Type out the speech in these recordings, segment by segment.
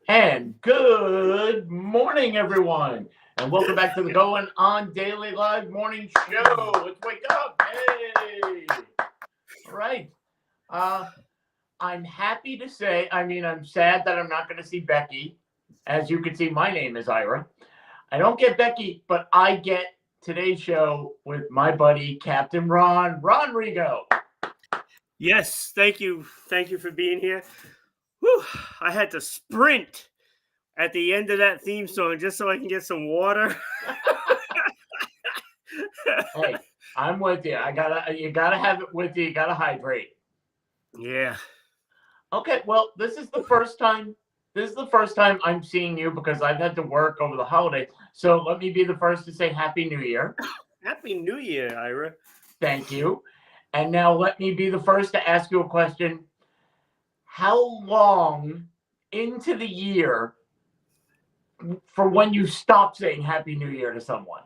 And good morning, everyone. And welcome back to the Going On Daily Live Morning Show. Let's wake up. Hey. All right. Uh, I'm happy to say, I'm sad that I'm not going to see Becky. As you can see, my name is Ira. I don't get Becky, but I get today's show with my buddy, Captain Ron Rigo. Yes, thank you. Thank you for being here. Whew, I had to sprint at the end of that theme song just so I can get some water. Hey, I'm with you. You gotta have it with you. You gotta hydrate. Yeah. Okay, well, this is the first time. This is the first time I'm seeing you because I've had to work over the holidays. So let me be the first to say Happy New Year. Happy New Year, Ira. Thank you. And now let me be the first to ask you a question. How long into the year for when you stop saying Happy New Year to someone?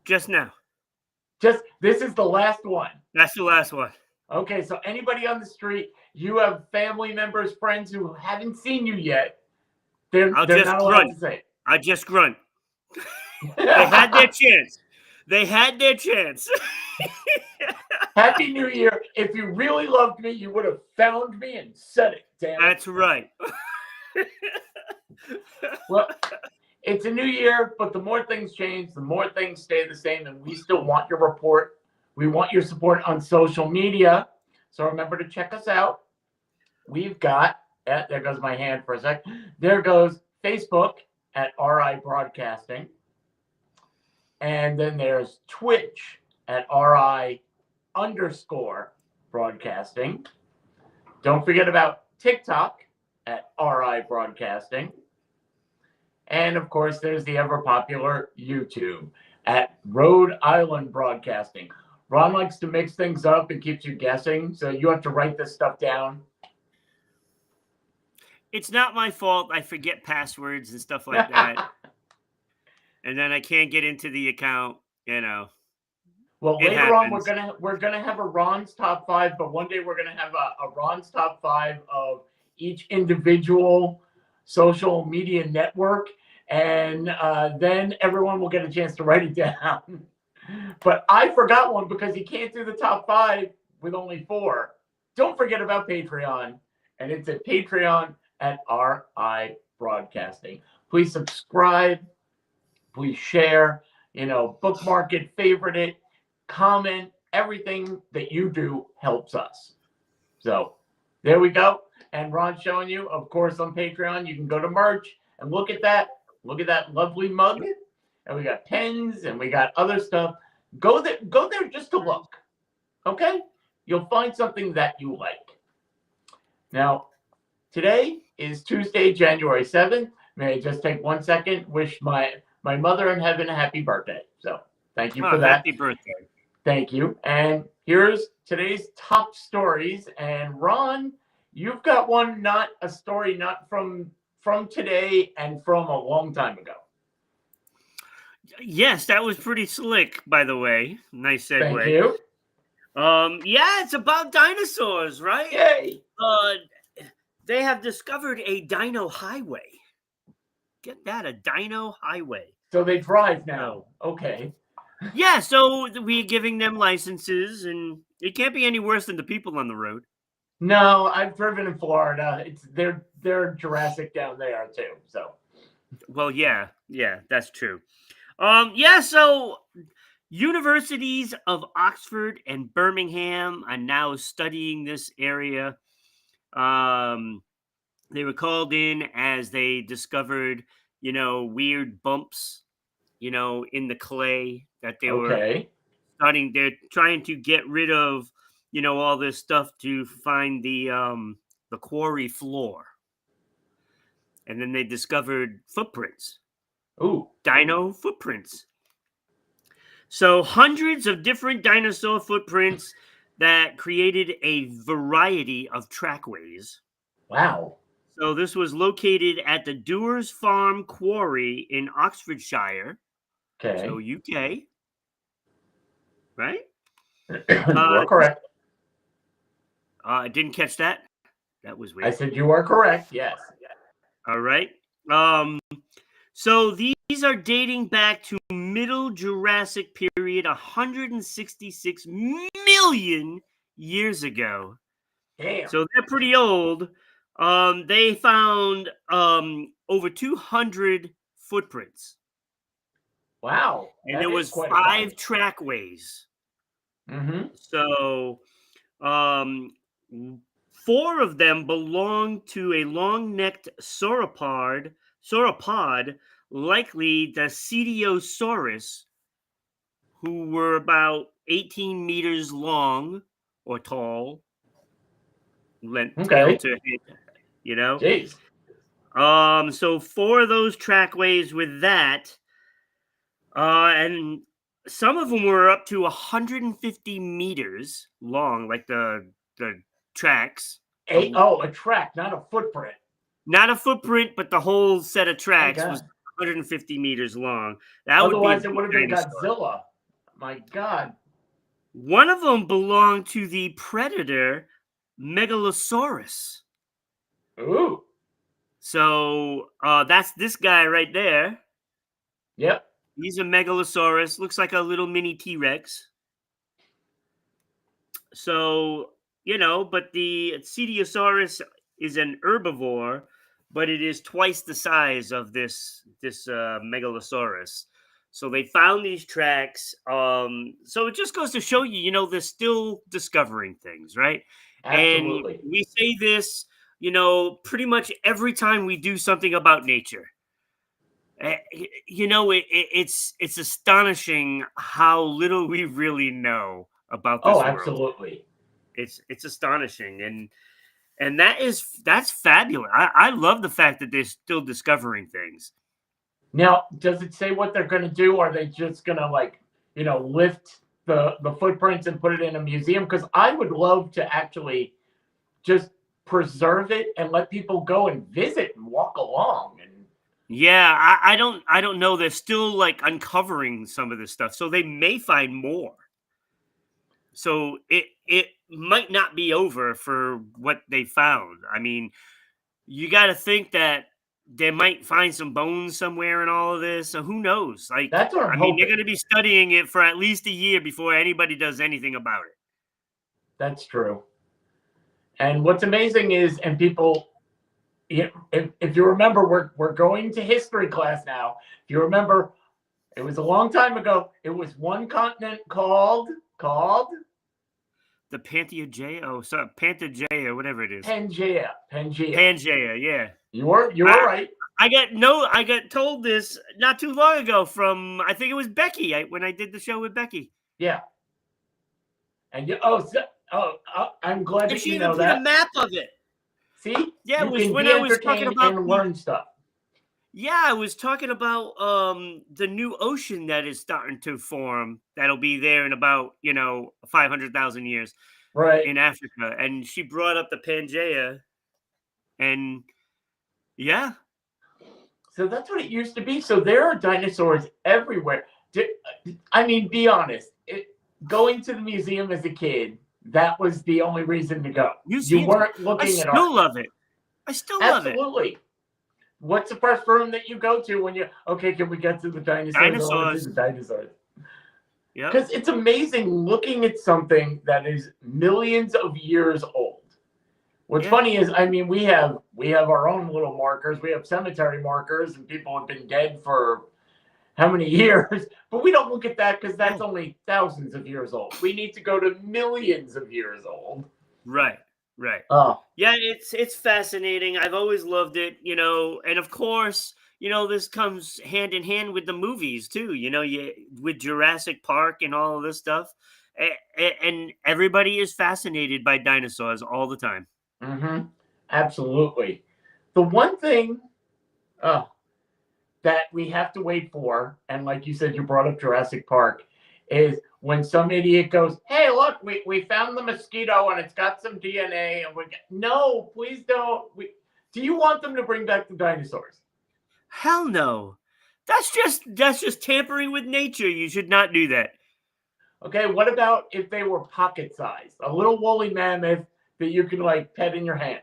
Just now. Just this is the last one. That's the last one. Okay, so anybody on the street, you have family members, friends who haven't seen you yet, they're just not allowed grunt. to say I just grunt. They had their chance. They had their chance. Happy New Year. If you really loved me, you would have found me and said it, damn it. That's right. Well, it's a new year, but the more things change, the more things stay the same, and we still want your report. We want your support on social media. So remember to check us out. We've got, there goes my hand for a sec. There goes Facebook at RI Broadcasting. And then there's Twitch at RI_broadcasting. Don't forget about TikTok at RI Broadcasting. And of course, there's the ever popular YouTube at Rhode Island Broadcasting. Ron likes to mix things up and keeps you guessing, so you have to write this stuff down. It's not my fault. I forget passwords and stuff like that. And then I can't get into the account, Well, It later on happens. we're gonna have a Ron's top five, but one day we're gonna have a Ron's top five of each individual social media network, and then everyone will get a chance to write it down. But I forgot one because you can't do the top five with only four. Don't forget about Patreon, and it's at Patreon at RI Broadcasting. Please subscribe. Please share. Bookmark it, favorite it, comment. Everything that you do helps us. So there we go. And Ron's showing you, of course, on Patreon, you can go to merch and look at that. Look at that lovely mug. And we got pens and we got other stuff. Go there just to look. Okay? You'll find something that you like. Now, today is Tuesday, January 7th. May I just take 1 second, wish my mother in heaven a happy birthday. So thank you for that. Happy birthday. Thank you. And here's today's top stories. And Ron, you've got one, not a story, not from today and from a long time ago. Yes, that was pretty slick, by the way. Nice segue. Thank you. Yeah, it's about dinosaurs, right? Yay. They have discovered a dino highway. Get that, a dino highway. So they drive now. Okay. Yeah, so we're giving them licenses, and it can't be any worse than the people on the road. No, I've driven in Florida. They're Jurassic down there too. So. Well, yeah, that's true. Yeah, so universities of Oxford and Birmingham are now studying this area. They were called in as they discovered, weird bumps, in the clay that they were studying. They're trying to get rid of, all this stuff to find the quarry floor. And then they discovered footprints. Ooh. Dino footprints. So hundreds of different dinosaur footprints that created a variety of trackways. Wow. So this was located at the Dewars Farm Quarry in Oxfordshire. Okay. So UK. Right? You are correct. I didn't catch that. That was weird. I said you are correct. Yes. All right. So these are dating back to Middle Jurassic period, 166 million years ago. Damn. So they're pretty old. They found over 200 footprints. Wow, And that there is was quite a 5 find. trackways. Mm-hmm. So um, 4 of them belong to a long-necked sauropod, likely the Cetiosaurus, who were about 18 meters long or tall, length tail Okay. to head, you know. Jeez. So 4 of those trackways with that, and some of them were up to 150 meters long, like the tracks. A track, not a footprint. Not a footprint, but the whole set of My tracks was God. 150 meters long. That would be a Otherwise, it big would have been dinosaur. Godzilla. My God. One of them belonged to the predator Megalosaurus. Ooh. So that's this guy right there. Yep. He's a Megalosaurus. Looks like a little mini T Rex. So, but the Cetiosaurus is an herbivore, but it is twice the size of this Megalosaurus. So they found these tracks. So it just goes to show you, they're still discovering things, right? And Absolutely. we say this, pretty much every time we do something about nature. It's astonishing how little we really know about Oh, this world. absolutely. It's astonishing, and that's fabulous. I love the fact that they're still discovering things. Now, does it say what they're going to do? Are they just going to lift the footprints and put it in a museum? Because I would love to actually just preserve it and let people go and visit and walk along. And Yeah, I don't know. They're still like uncovering some of this stuff, so they may find more. So it might not be over for what they found. I mean, you got to think that they might find some bones somewhere in all of this. So who knows? Like, that's what I'm I mean, they're hoping. going to be studying it for at least a year before anybody does anything about it. That's true. And what's amazing is, and people, if you remember, we're going to history class now. If you remember, it was a long time ago. It was one continent called The Panthea, oh, sorry, Panthea, whatever it is. Pangea. Pangea, yeah. You were right. I got told this not too long ago from, I think it was Becky, when I did the show with Becky. Yeah. And I'm glad And that she you even know put that. a map of it. See? Yeah, you it was can when be I was talking entertained about and learn stuff. Yeah, I was talking about the new ocean that is starting to form. That'll be there in about 500,000 years Right. in Africa, and she brought up the Pangea, and yeah. So that's what it used to be. So there are dinosaurs everywhere. I mean, be honest. Going to the museum as a kid, that was the only reason to go. You Museums, weren't I looking at art. still love it. I still love it. Absolutely. What's the first room that you go to when can we get to the dinosaurs? I want to see the dinosaurs. Yeah. Because it's amazing looking at something that is millions of years old. What's funny is, I mean, we have our own little markers. We have cemetery markers, and people have been dead for how many years? But we don't look at that because that's only thousands of years old. We need to go to millions of years old. Right. Oh. Yeah, it's fascinating. I've always loved it, and of course, this comes hand in hand with the movies too. With Jurassic Park and all of this stuff, and everybody is fascinated by dinosaurs all the time. Mm-hmm. Absolutely. The one thing that we have to wait for, and like you said, you brought up Jurassic Park, is when some idiot goes, "Hey, look, we found the mosquito and it's got some DNA," and no, please don't. Do you want them to bring back the dinosaurs? Hell no. That's just tampering with nature. You should not do that. Okay, what about if they were pocket sized, a little woolly mammoth that you can pet in your hand?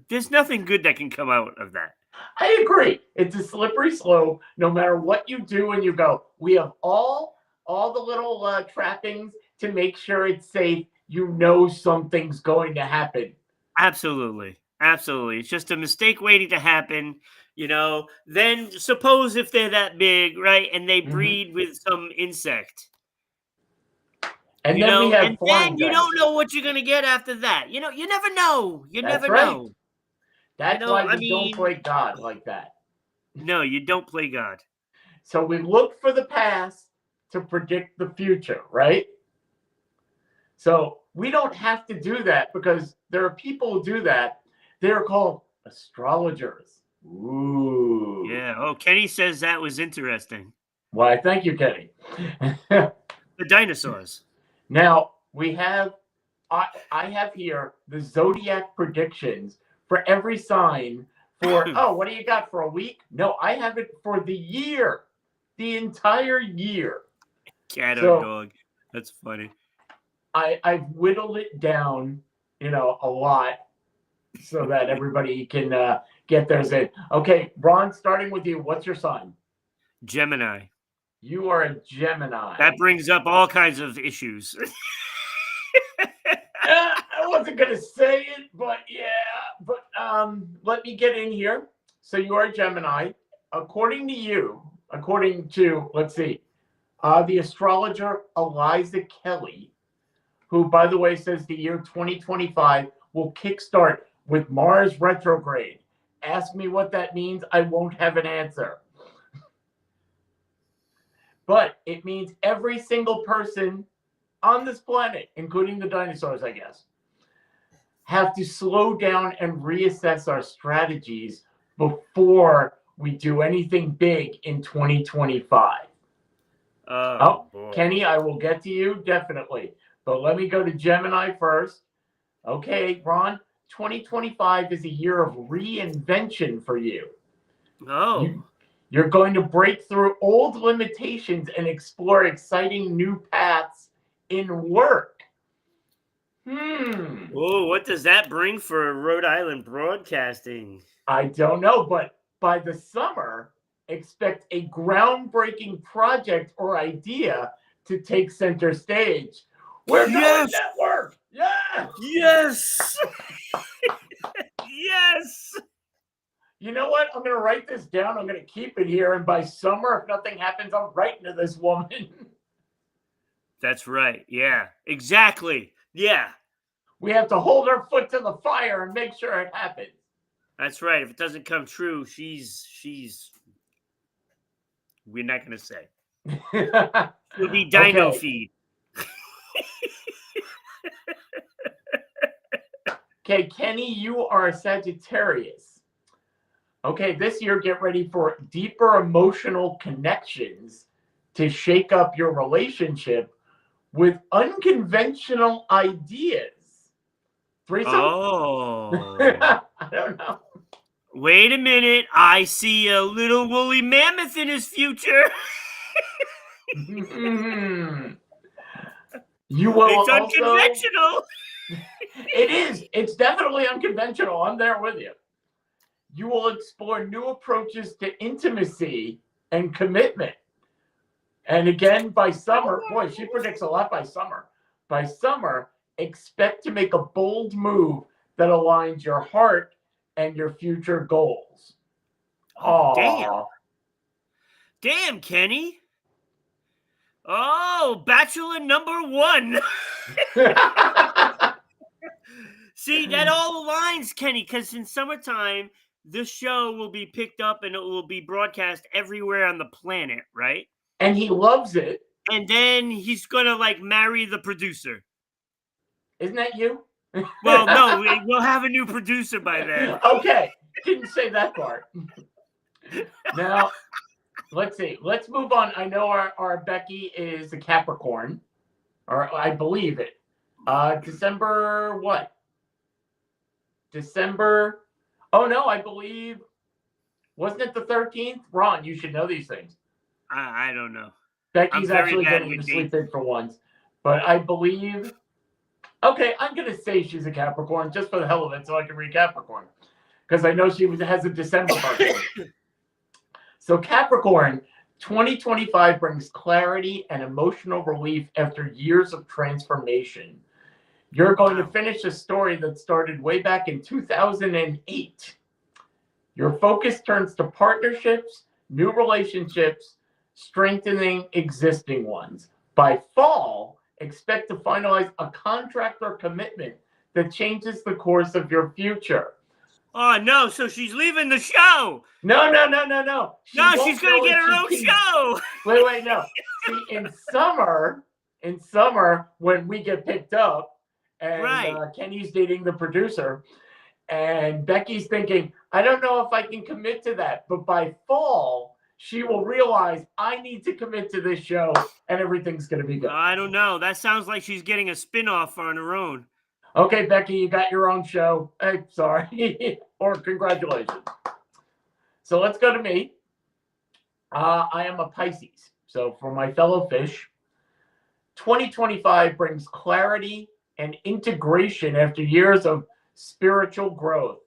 There's nothing good that can come out of that. I agree. It's a slippery slope. No matter what you do and you go, we have all the little trappings to make sure it's safe. You know something's going to happen. Absolutely. Absolutely. It's just a mistake waiting to happen. Then suppose if they're that big, right? And they breed with some insect. And then we have and flying then you don't know what you're gonna get after that. You never know. That's never right. know. That's why we don't play God like that. No, you don't play God. So we look for the past to predict the future, right? So we don't have to do that because there are people who do that. They're called astrologers. Ooh. Yeah. Oh, Kenny says that was interesting. Why, thank you, Kenny. The dinosaurs. Now, I have here the zodiac predictions for every sign for, what do you got for a week? No, I have it for the year, the entire year. Cat or dog. That's funny. I've whittled it down, a lot so that everybody can get theirs in. Okay, Ron, starting with you, what's your sign? Gemini. You are a Gemini. That brings up all kinds of issues. I wasn't going to say it, but yeah. But let me get in here. So you are a Gemini. According to, let's see, the astrologer Eliza Kelly, who, by the way, says the year 2025 will kickstart with Mars retrograde. Ask me what that means. I won't have an answer. But it means every single person on this planet, including the dinosaurs, I guess, have to slow down and reassess our strategies before we do anything big in 2025. Oh, boy. Kenny, I will get to you, definitely. But let me go to Gemini first. Okay, Ron, 2025 is a year of reinvention for you. Oh. You're going to break through old limitations and explore exciting new paths in work. Oh, what does that bring for Rhode Island broadcasting? I don't know, but by the summer, expect a groundbreaking project or idea to take center stage. We're going network. Yeah. Yes. Yes. You know what? I'm going to write this down. I'm going to keep it here. And by summer, if nothing happens, I'm writing to this woman. That's right. Yeah, exactly. Yeah. We have to hold her foot to the fire and make sure it happens. That's right. If it doesn't come true, we're not going to say. It'll be Dino Feed. Okay, Kenny, you are a Sagittarius. Okay, this year, get ready for deeper emotional connections to shake up your relationship with unconventional ideas. Threesome? Oh. I don't know. Wait a minute. I see a little woolly mammoth in his future. You will It's unconventional. It is. It's definitely unconventional. I'm there with you. You will explore new approaches to intimacy and commitment. And again, by summer, boy, she predicts a lot by summer. By summer, expect to make a bold move that aligns your heart and your future goals. Oh, damn, Kenny. Oh, Bachelor number 1. See, that all aligns, Kenny, because in summertime, this show will be picked up and it will be broadcast everywhere on the planet, right? And he loves it. And then he's going to, marry the producer. Isn't that you? Well, no, we'll have a new producer by then. Okay. Didn't say that part. Now, let's see. Let's move on. I know our Becky is a Capricorn, or I believe it. December what? December. Oh, no, I believe. Wasn't it the 13th? Ron, you should know these things. I don't know. Becky's actually getting to sleep in for once. But I believe. Okay, I'm going to say she's a Capricorn just for the hell of it so I can read Capricorn. because I know she has a December birthday. So Capricorn, 2025 brings clarity and emotional relief after years of transformation. You're going to finish a story that started way back in 2008. Your focus turns to partnerships, new relationships, strengthening existing ones. By fall, expect to finalize a contract or commitment that changes the course of your future. Oh, no. So she's leaving the show. No. She's going to get her own show. Wait, no. See, in summer, when we get picked up, and Kenny's dating the producer, and Becky's thinking, I don't know if I can commit to that. But by fall, she will realize I need to commit to this show, and everything's going to be good. I don't know. That sounds like she's getting a spinoff on her own. Okay, Becky, you got your own show. Hey, sorry. Or congratulations. So let's go to me. I am a Pisces. So for my fellow fish, 2025 brings clarity and integration after years of spiritual growth.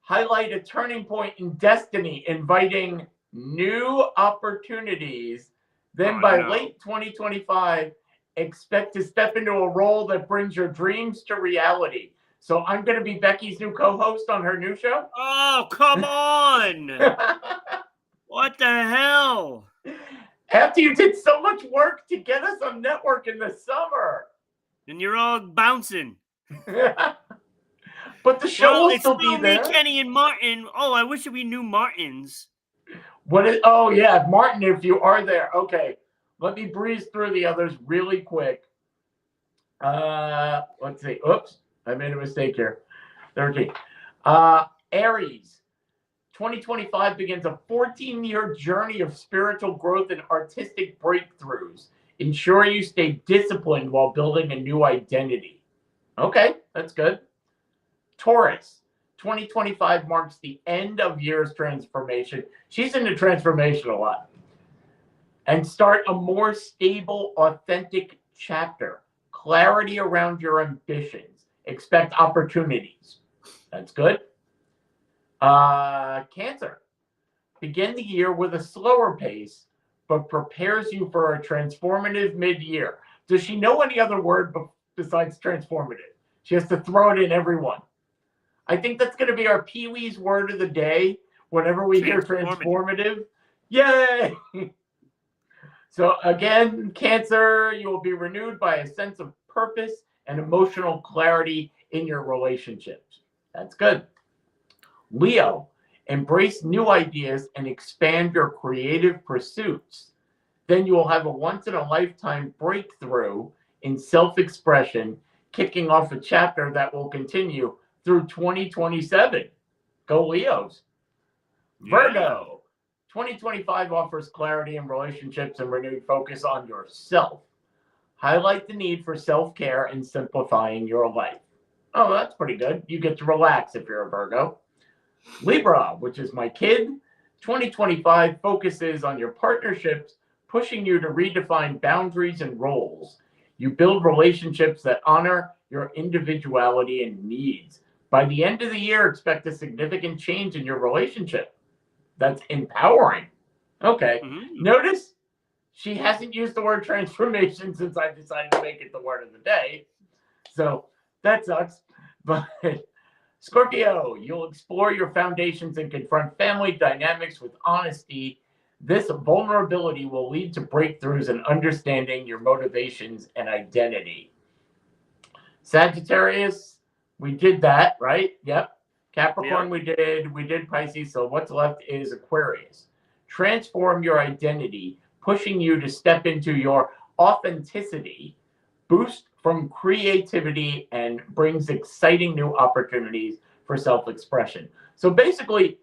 Highlight a turning point in destiny, inviting new opportunities. Then late 2025, expect to step into a role that brings your dreams to reality. So I'm going to be Becky's new co-host on her new show. Oh, come on. What the hell? After you did so much work to get us on network in the summer. And you're all bouncing. But the show will still be there. Me, Kenny, and Martin. Oh, I wish we knew Martin's. Oh, yeah, Martin, if you are there. Okay, let me breeze through the others really quick. Let's see. Oops, I made a mistake here. 13. Aries, 2025 begins a 14-year journey of spiritual growth and artistic breakthroughs. Ensure you stay disciplined while building a new identity. Okay, that's good. Taurus, 2025 marks the end of year's transformation. She's into transformation a lot. And start a more stable, authentic chapter. Clarity around your ambitions. Expect opportunities. That's good. Cancer, begin the year with a slower pace, but prepares you for a transformative mid-year. Does she know any other word besides transformative? She has to throw it in every one. I think that's going to be our Pee-wee's word of the day whenever we hear transformative. Yay! So again, Cancer, you will be renewed by a sense of purpose and emotional clarity in your relationships. That's good. Leo, embrace new ideas and expand your creative pursuits. Then you will have a once-in-a-lifetime breakthrough in self-expression, kicking off a chapter that will continue through 2027. Go Leos. Yeah. Virgo, 2025 offers clarity in relationships and renewed focus on yourself. Highlight the need for self-care and simplifying your life. Oh, that's pretty good. You get to relax if you're a Virgo. Libra, which is my kid, 2025 focuses on your partnerships, pushing you to redefine boundaries and roles. You build relationships that honor your individuality and needs. By the end of the year, expect a significant change in your relationship. That's empowering. Okay. Mm-hmm. Notice she hasn't used the word transformation since I decided to make it the word of the day. So that sucks. But Scorpio, you'll explore your foundations and confront family dynamics with honesty. This vulnerability will lead to breakthroughs in understanding your motivations and identity. Sagittarius, we did that, right? Yep. Capricorn, yeah. We did Pisces. So what's left is Aquarius. Transform your identity, pushing you to step into your authenticity, boost from creativity, and brings exciting new opportunities for self-expression. So basically,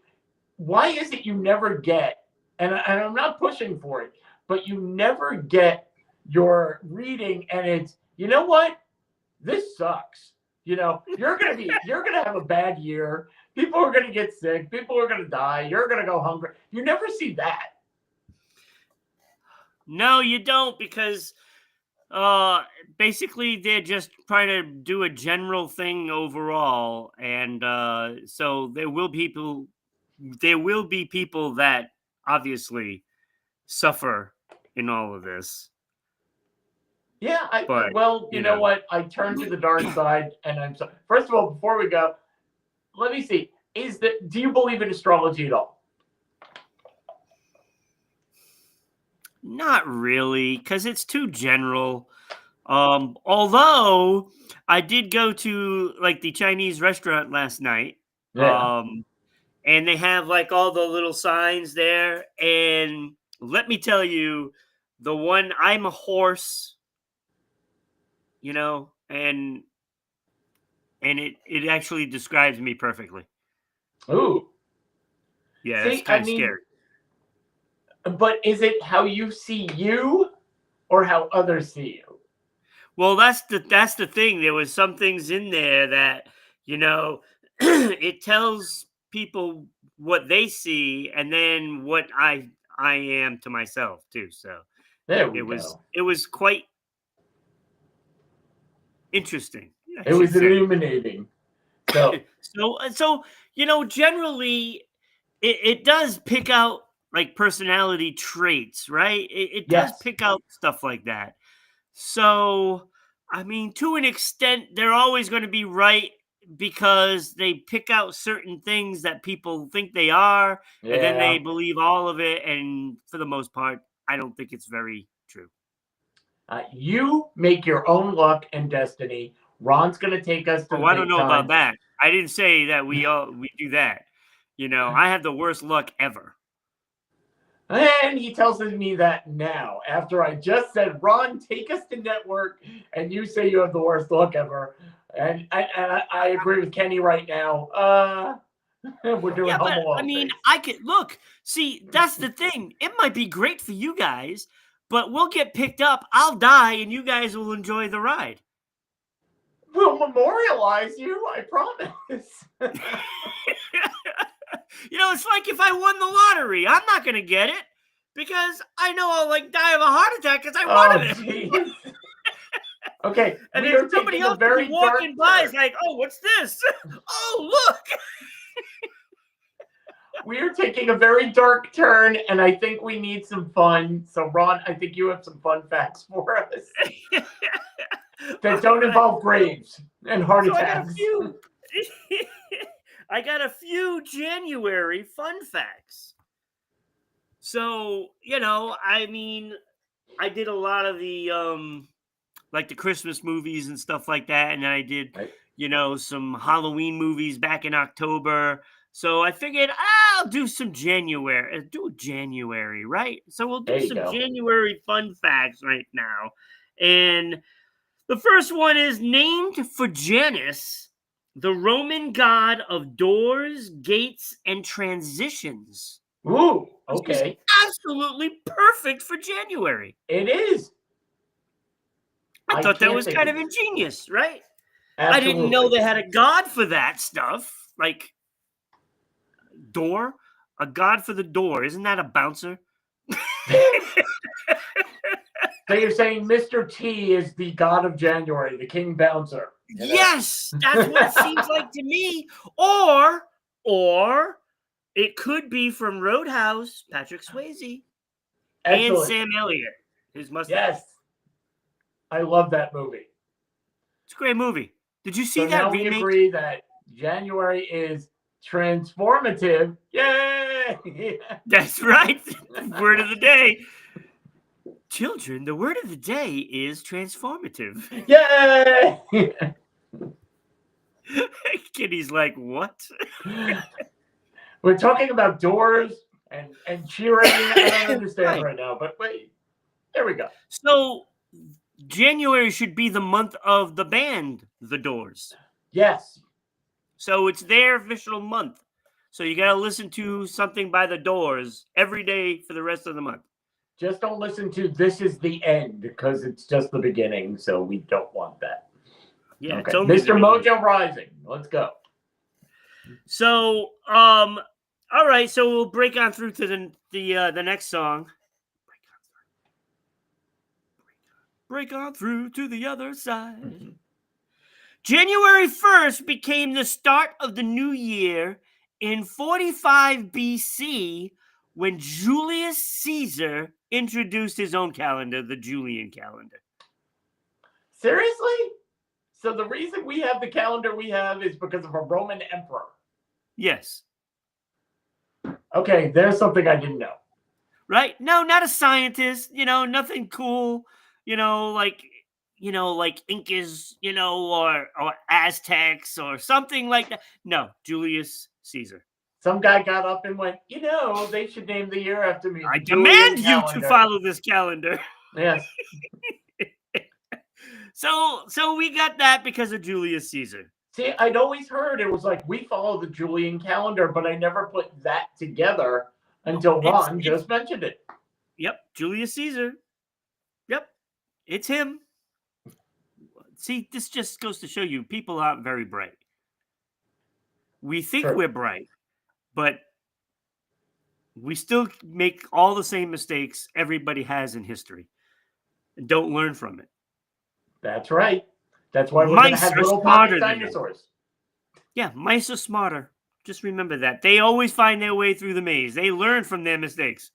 why is it you never get, and I'm not pushing for it, but you never get your reading and it's, you know what? This sucks. You know, you're gonna have a bad year. People are gonna get sick. People are gonna die. You're gonna go hungry. You never see that. No, you don't, because Uh, basically, they're just trying to do a general thing overall, and so there will be people that obviously suffer in all of this. Yeah, But well, you you know know, what? I turned to the dark side, and I'm so. First of all, before we go, let me see. Do you believe in astrology at all? not really, because it's too general. Although I did go to like the Chinese restaurant last night. Yeah. Um, and they have like all the little signs there. And let me tell you, the one I'm a horse, and it actually describes me perfectly. Ooh. Yeah, that's See, kind I of mean, scary. but is it how you see you, or how others see you? Well, that's the thing. There was some things in there that it tells people what they see, and then what I am to myself too. So There it we was go. it was quite interesting, I It should was say. illuminating. So So generally, it does pick out like personality traits, right? It does yes, pick out stuff like that. So, I mean, to an extent, they're always going to be right because they pick out certain things that people think they are, and then they yeah. believe all of it. And for the most part, I don't think it's very true. You make your own luck and destiny. Ron's going to take us to Oh, the I don't big know about time. that. I didn't say that we do that. I have the worst luck ever. And he tells me that now, after I just said, Ron, take us to network, and you say you have the worst luck ever. And I agree with Kenny right now. We're doing Yeah, Home but I Alone mean, face. I could look. See, that's the thing. It might be great for you guys, but we'll get picked up. I'll die, and you guys will enjoy the ride. We'll memorialize you, I promise. It's like if I won the lottery, I'm not going to get it because I know I'll like die of a heart attack because I Oh, wanted it. jeez. Okay, And we then are somebody taking a else could be very dark walking by, turn. is like, "Oh, what's this? Oh, look!" We are taking a very dark turn, and I think we need some fun. So, Ron, I think you have some fun facts for us that All don't right. involve graves and heart So I got a attacks. few. I got a few January fun facts. So, I mean, I did a lot of the like the Christmas movies and stuff like that, and then I did, Right. some Halloween movies back in October. So I figured I'll do some January, do January, right? So we'll There do you some go. January fun facts right now. And the first one is named for Janus, the Roman god of doors, gates, and transitions. Ooh, This is okay. absolutely perfect for January. It is. I I thought that can't was think kind of of ingenious, right? I didn't know absolutely. they had a god for that stuff. Like door, a god for the door. Isn't that a bouncer? So you're saying Mr. T is the god of January, the king bouncer. Yes, that's what it seems like to me. Or it could be from Roadhouse, Patrick Swayze, and Excellent. Sam Elliott, his mustache. Yes. I love that movie. It's a great movie. Did you see So that now we remake? agree that January is transformative. Yay! That's right. Word of the day. Children, the word of the day is transformative. Yay! Kitty's like, what? We're talking about doors and cheering. I don't understand Right. right now, but wait, there we go. So January should be the month of the band, The Doors. Yes. So it's their official month. So you got to listen to something by The Doors every day for the rest of the month. Just don't listen to "This Is the End" because it's just the beginning, so we don't want that. Yeah, it's Okay, only the Mr. beginning. Mojo Rising. Let's go. So, all right. So we'll break on through to the next song. break on through to the other side. January 1st became the start of the new year in 45 BC when Julius Caesar introduced his own calendar, the Julian calendar. Seriously? So the reason we have the calendar we have is because of a Roman emperor? Yes. Okay, there's something I didn't know. Right? No, not a scientist, nothing cool, like Incas, or Aztecs or something like that. No, Julius Caesar. Some guy got up and went, they should name the year after me. I demand you to follow this calendar. Yes. So we got that because of Julius Caesar. See, I'd always heard it was like we follow the Julian calendar, but I never put that together until Ron just mentioned it. Yep, Julius Caesar. Yep, it's him. See, this just goes to show you people aren't very bright. We think we're bright, but we still make all the same mistakes everybody has in history and don't learn from it. That's right. That's why we're going to have little pocket dinosaurs. Yeah, mice are smarter. Just remember that. They always find their way through the maze. They learn from their mistakes.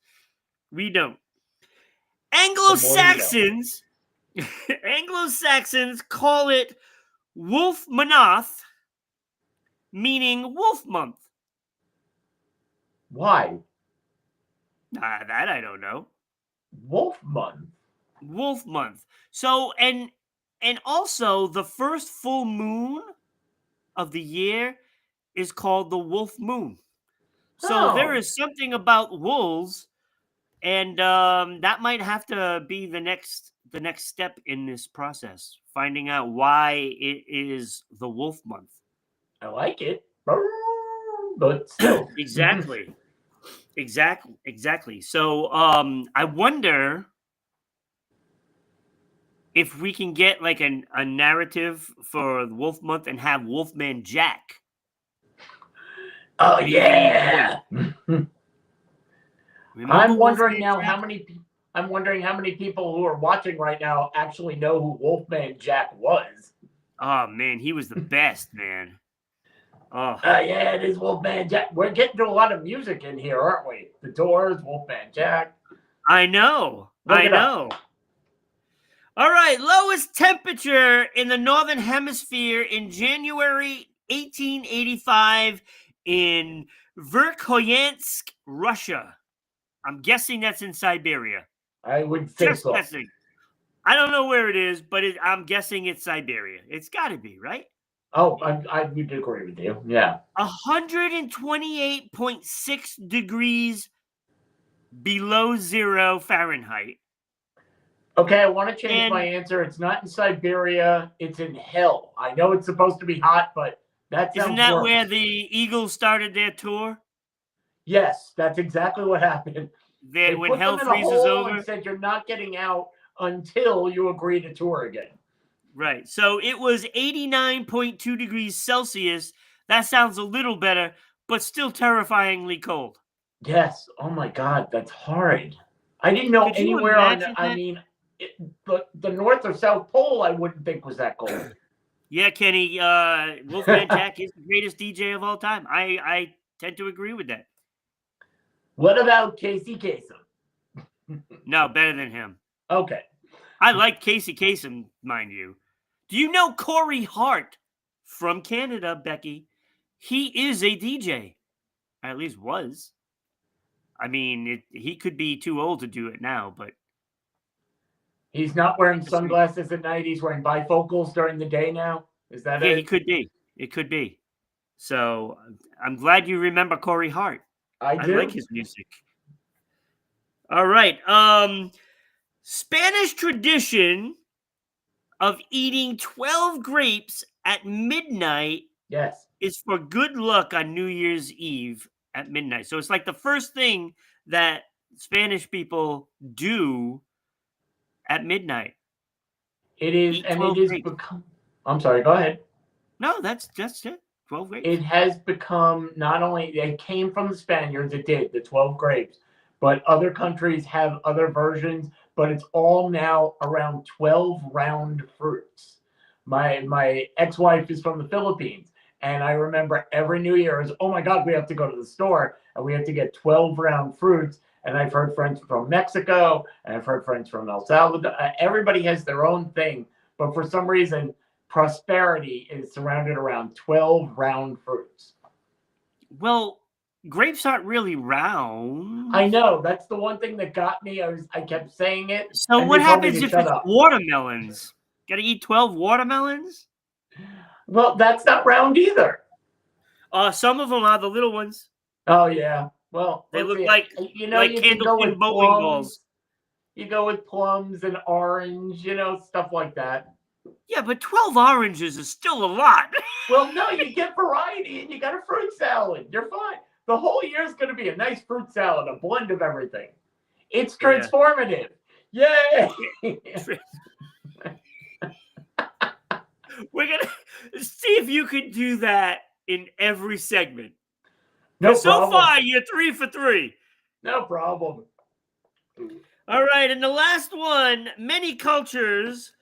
We don't. Anglo-Saxons call it Wolf Manath, meaning wolf month. Why? That I don't know. Wolf month. Wolf month. So, and also the first full moon of the year is called the wolf moon. So there is something about wolves, and that might have to be the next step in this process, finding out why it is the wolf month. I like it, but still. Exactly. So I wonder if we can get like a narrative for the Wolf Month and have Wolfman Jack. Oh yeah. I'm wondering now how many people who are watching right now actually know who Wolfman Jack was. Oh man, he was the best, man. Oh yeah, it is Wolfman Jack. We're getting to a lot of music in here, aren't we? The Doors, Wolfman Jack. I know. All right, lowest temperature in the Northern Hemisphere in January 1885 in Verkhoyansk, Russia. I'm guessing that's in Siberia. I would think so. Guessing. I don't know where it is, but I'm guessing it's Siberia. It's got to be, right? Oh, I would agree with you. Yeah. 128.6 degrees below zero Fahrenheit. Okay, I want to change my answer. It's not in Siberia. It's in hell. I know it's supposed to be hot, but that sounds Isn't that worse. where the Eagles started their tour? Yes, that's exactly what happened. They when hell freezes over, and said you're not getting out until you agree to tour again. Right. So it was 89.2 degrees Celsius. That sounds a little better, but still terrifyingly cold. Yes. Oh my God, that's horrid. I didn't know anywhere on. I mean, the North or South Pole, I wouldn't think was that cold. Yeah, Kenny. Wolfman Jack is the greatest DJ of all time. I tend to agree with that. What about Casey Kasem? No, better than him. Okay. I like Casey Kasem, mind you. Do you know Corey Hart from Canada, Becky? He is a DJ. At least was. I mean, he could be too old to do it now, but... He's not wearing sunglasses at night. He's wearing bifocals during the day now. Is that it? Yeah, he could be. It could be. So I'm glad you remember Corey Hart. I do. I like his music. All right. Spanish tradition of eating 12 grapes at midnight is for good luck on New Year's Eve at midnight. So it's like the first thing that Spanish people do at midnight. It is, and it is become... I'm sorry, go ahead. No, that's it. 12 grapes. It has become, not only, it came from the Spaniards, it did, the 12 grapes, but other countries have other versions. but it's all now around 12 round fruits. My ex-wife is from the Philippines, and I remember every New Year is, oh my God, we have to go to the store and we have to get 12 round fruits. And I've heard friends from Mexico, and I've heard friends from El Salvador. Everybody has their own thing, but for some reason, prosperity is surrounded around 12 round fruits. Well, grapes aren't really round. I know. That's the one thing that got me. I kept saying it. So what happens if it's watermelons? Got to eat 12 watermelons? Well, that's not round either. Some of them are the little ones. Oh, yeah. Well, they look like, you know, you can go with bowling balls. You go with plums and orange, you know, stuff like that. Yeah, but 12 oranges is still a lot. Well, no, you get variety and you got a fruit salad. You're fine. The whole year is going to be a nice fruit salad, a blend of everything. It's transformative. Yeah. Yay! We're going to see if you can do that in every segment. No problem. So far, you're 3 for 3. No problem. All right, and the last one, many cultures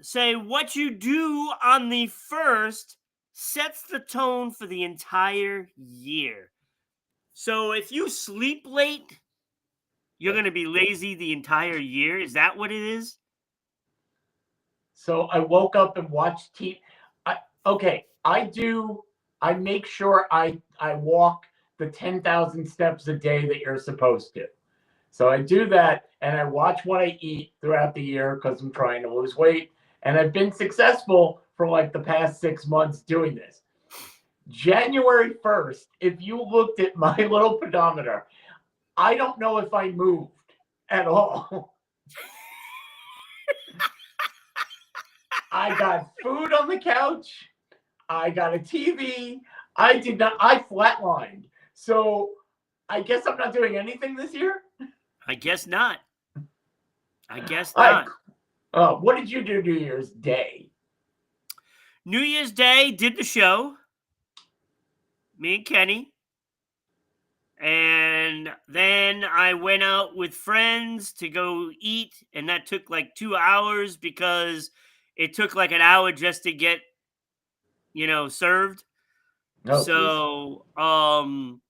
say what you do on the first sets the tone for the entire year. So if you sleep late, you're going to be lazy the entire year. Is that what it is? So I woke up and watched TV. I make sure I walk the 10,000 steps a day that you're supposed to. So I do that, and I watch what I eat throughout the year because I'm trying to lose weight. And I've been successful for like the past 6 months doing this. January 1st, if you looked at my little pedometer, I don't know if I moved at all. I got food on the couch. I got a TV. I flatlined. So I guess I'm not doing anything this year? I guess not. What did you do New Year's Day? New Year's Day, did the show. Me and Kenny. And then I went out with friends to go eat. And that took like 2 hours because it took like an hour just to get, served. Oh, so,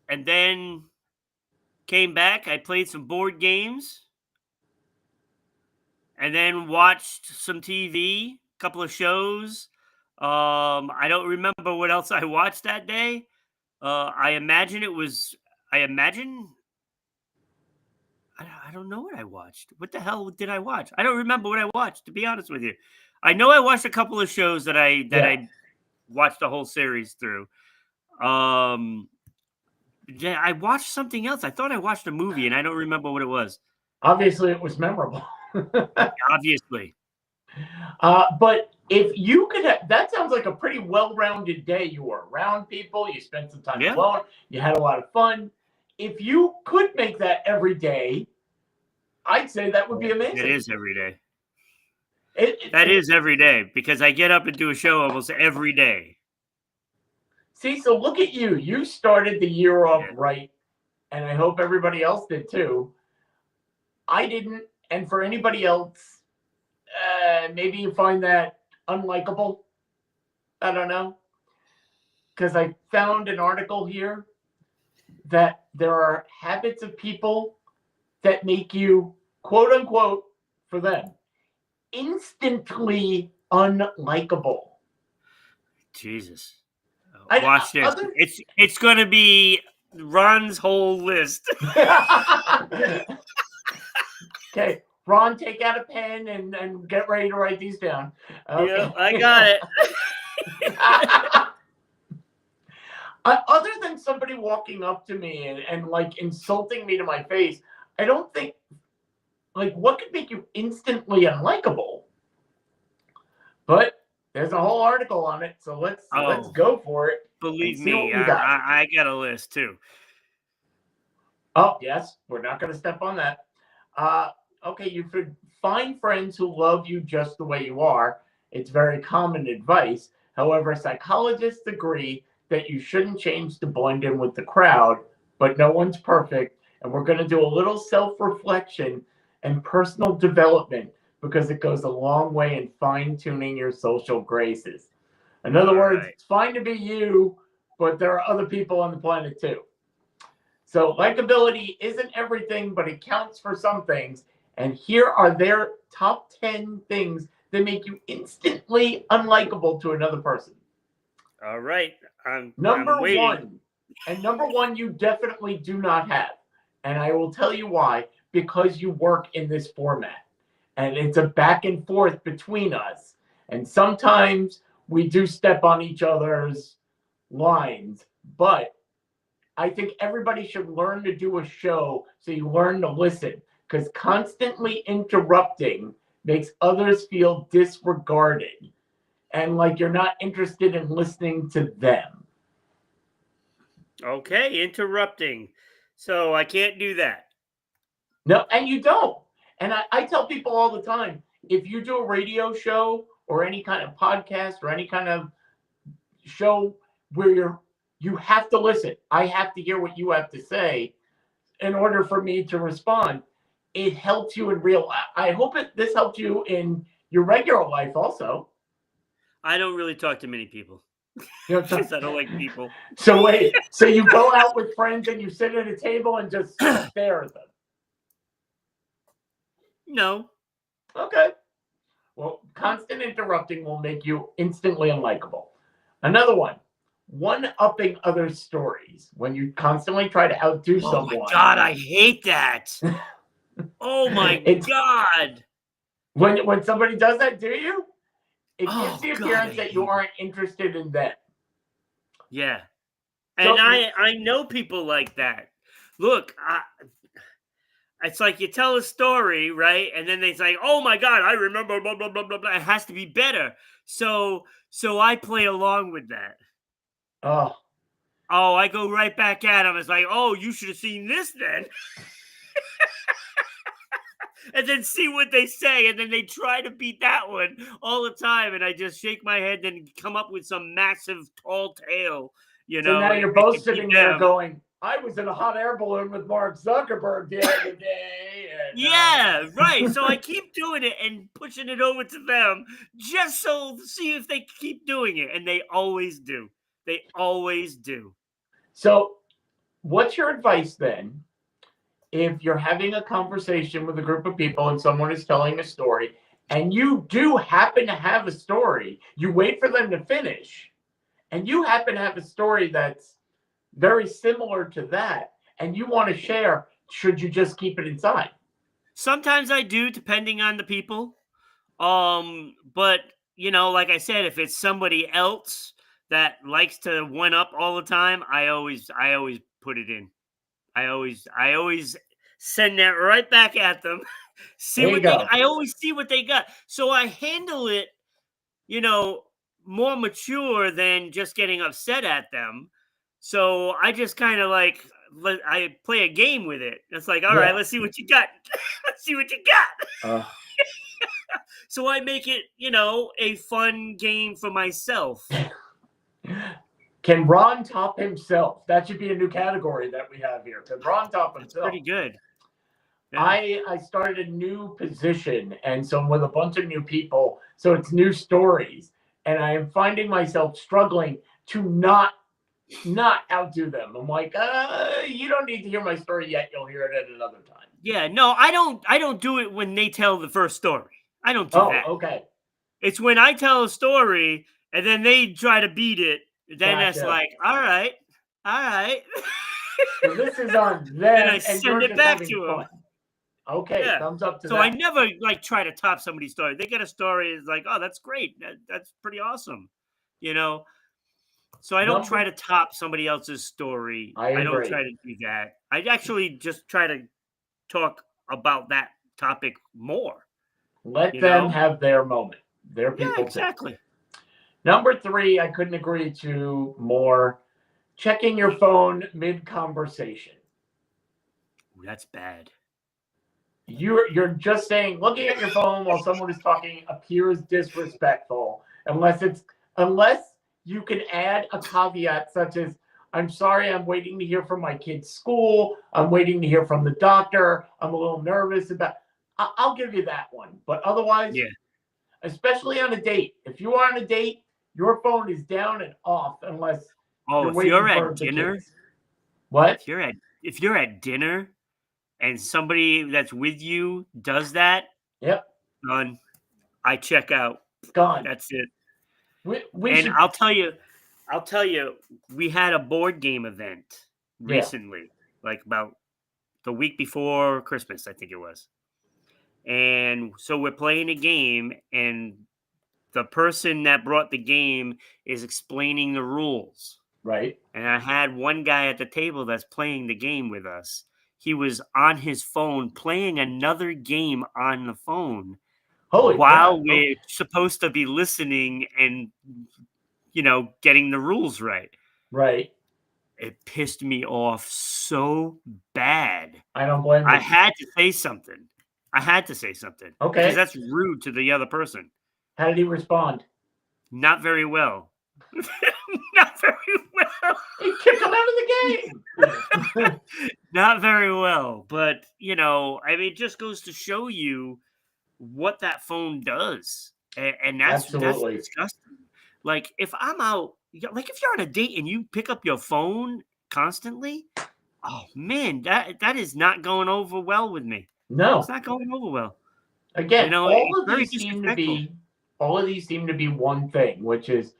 and then came back. I played some board games. And then watched some TV, a couple of shows. I don't remember what else I watched that day. I don't know what I watched. What the hell did I watch? I don't remember what I watched, to be honest with you. I know I watched a couple of shows that I watched the whole series through. I watched something else. I thought I watched a movie, and I don't remember what it was. Obviously, it was memorable. Obviously. But if you could have, that sounds like a pretty well-rounded day. You were around people, you spent some time alone, you had a lot of fun. If you could make that every day, I'd say that would be amazing. It is every day. That is every day, because I get up and do a show almost every day. See, so look at you. You started the year off right, and I hope everybody else did too. I didn't. And for anybody else, maybe you find that unlikable. I don't know. Because I found an article here that there are habits of people that make you, quote unquote, for them, instantly unlikable. Jesus. Watch this. It's going to be Ron's whole list. Okay, Ron, take out a pen and get ready to write these down. Okay. Yeah, I got it. Other than somebody walking up to me and like insulting me to my face, I don't think, like, what could make you instantly unlikable? But there's a whole article on it, so let's go for it. Believe me, I got a list too. Oh, yes, we're not going to step on that. Okay, you should find friends who love you just the way you are. It's very common advice. However, psychologists agree that you shouldn't change to blend in with the crowd, but no one's perfect, and we're going to do a little self-reflection and personal development because it goes a long way in fine-tuning your social graces. In other words, it's fine to be you, but there are other people on the planet too. So likability isn't everything, but it counts for some things. And here are their top 10 things that make you instantly unlikable to another person. All right. Number one, and number one you definitely do not have. And I will tell you why. Because you work in this format. And it's a back and forth between us. And sometimes we do step on each other's lines. But I think everybody should learn to do a show so you learn to listen. Because constantly interrupting makes others feel disregarded and like you're not interested in listening to them. Okay, interrupting. So I can't do that. No, and you don't. And I tell people all the time, if you do a radio show or any kind of podcast or any kind of show where you have to listen. I have to hear what you have to say in order for me to respond. It helps you in real life. I hope this helped you in your regular life also. I don't really talk to many people. Because I don't like people. So wait, so you go out with friends and you sit at a table and just stare at them? No. Okay. Well, constant interrupting will make you instantly unlikable. Another one-upping other stories. When you constantly try to outdo someone. Oh my God, I hate that. Oh my God. When somebody does that, do you? It gives the appearance that you aren't interested in them. Yeah. And I know people like that. Look, it's like you tell a story, right? And then they say, oh my God, I remember blah, blah, blah, blah, blah. It has to be better. So I play along with that. Oh, I go right back at them. It's like, oh, you should have seen this then. And then see what they say. And then they try to beat that one all the time. And I just shake my head and come up with some massive tall tale, you know. So now you're both sitting there going, I was in a hot air balloon with Mark Zuckerberg the other day. And, yeah, right. So I keep doing it and pushing it over to them just so see if they keep doing it. And they always do. They always do. So what's your advice then? If you're having a conversation with a group of people and someone is telling a story and you do happen to have a story, you wait for them to finish and you happen to have a story that's very similar to that and you want to share, should you just keep it inside? Sometimes I do, depending on the people. But you know, like I said, if it's somebody else that likes to one up all the time, I always put it in. I always send that right back at them. I always see what they got. So I handle it, you know, more mature than just getting upset at them. So I just kind of like, I play a game with it. It's like, all right, let's see what you got. Let's see what you got. So I make it, you know, a fun game for myself. Can Ron top himself? That should be a new category that we have here. Can Ron top himself? That's pretty good. Yeah. I started a new position, and so I'm with a bunch of new people, so it's new stories, and I am finding myself struggling to not outdo them. I'm like, you don't need to hear my story yet. You'll hear it at another time. Yeah, no, I don't do it when they tell the first story. I don't do that. Okay. It's when I tell a story and then they try to beat it. Then that's like, all right. So this is on them, and I send it back to them. Okay, yeah. Thumbs up to that. So I never like try to top somebody's story. They get a story, it's like, oh, that's great. That's pretty awesome, you know. So I don't try to top somebody else's story. I don't try to do that. I actually just try to talk about that topic more. Let them have their moment. Their people. Yeah, exactly. Too. Number 3, I couldn't agree to more. Checking your phone mid-conversation. That's bad. You're just saying looking at your phone while someone is talking appears disrespectful unless you can add a caveat such as I'm sorry, I'm waiting to hear from my kid's school. I'm waiting to hear from the doctor. I'm a little nervous about. I'll give you that one. But otherwise, Yeah. especially on a date, if you are on a date, your phone is down and off unless Oh, you're if you're waiting at for the dinner, kids. What? if you're at dinner and somebody that's with you does that, Yep, done. I check out. gone. That's it. We And should. I'll tell you, we had a board game event Yeah, recently, like about the week before Christmas, I think it was. And so we're playing a game, and the person that brought the game is explaining the rules. right. And I had one guy at the table that's playing the game with us. He was on his phone playing another game on the phone Holy while crap. Okay. we're supposed to be listening and, getting the rules right. Right. It pissed me off so bad. I don't blame I you. had to say something. I had to say something because Okay. that's rude to the other person. How did he respond? Not very well. Not very well. He kicked him out of the game. Not very well. But, it just goes to show you what that phone does. And that's Absolutely. disgusting. Like, if I'm out, like if you're on a date and you pick up your phone constantly, oh man, that is not going over well with me. It's No. not going over well. Again, It's very disrespectful. all of these seem to be one thing, which is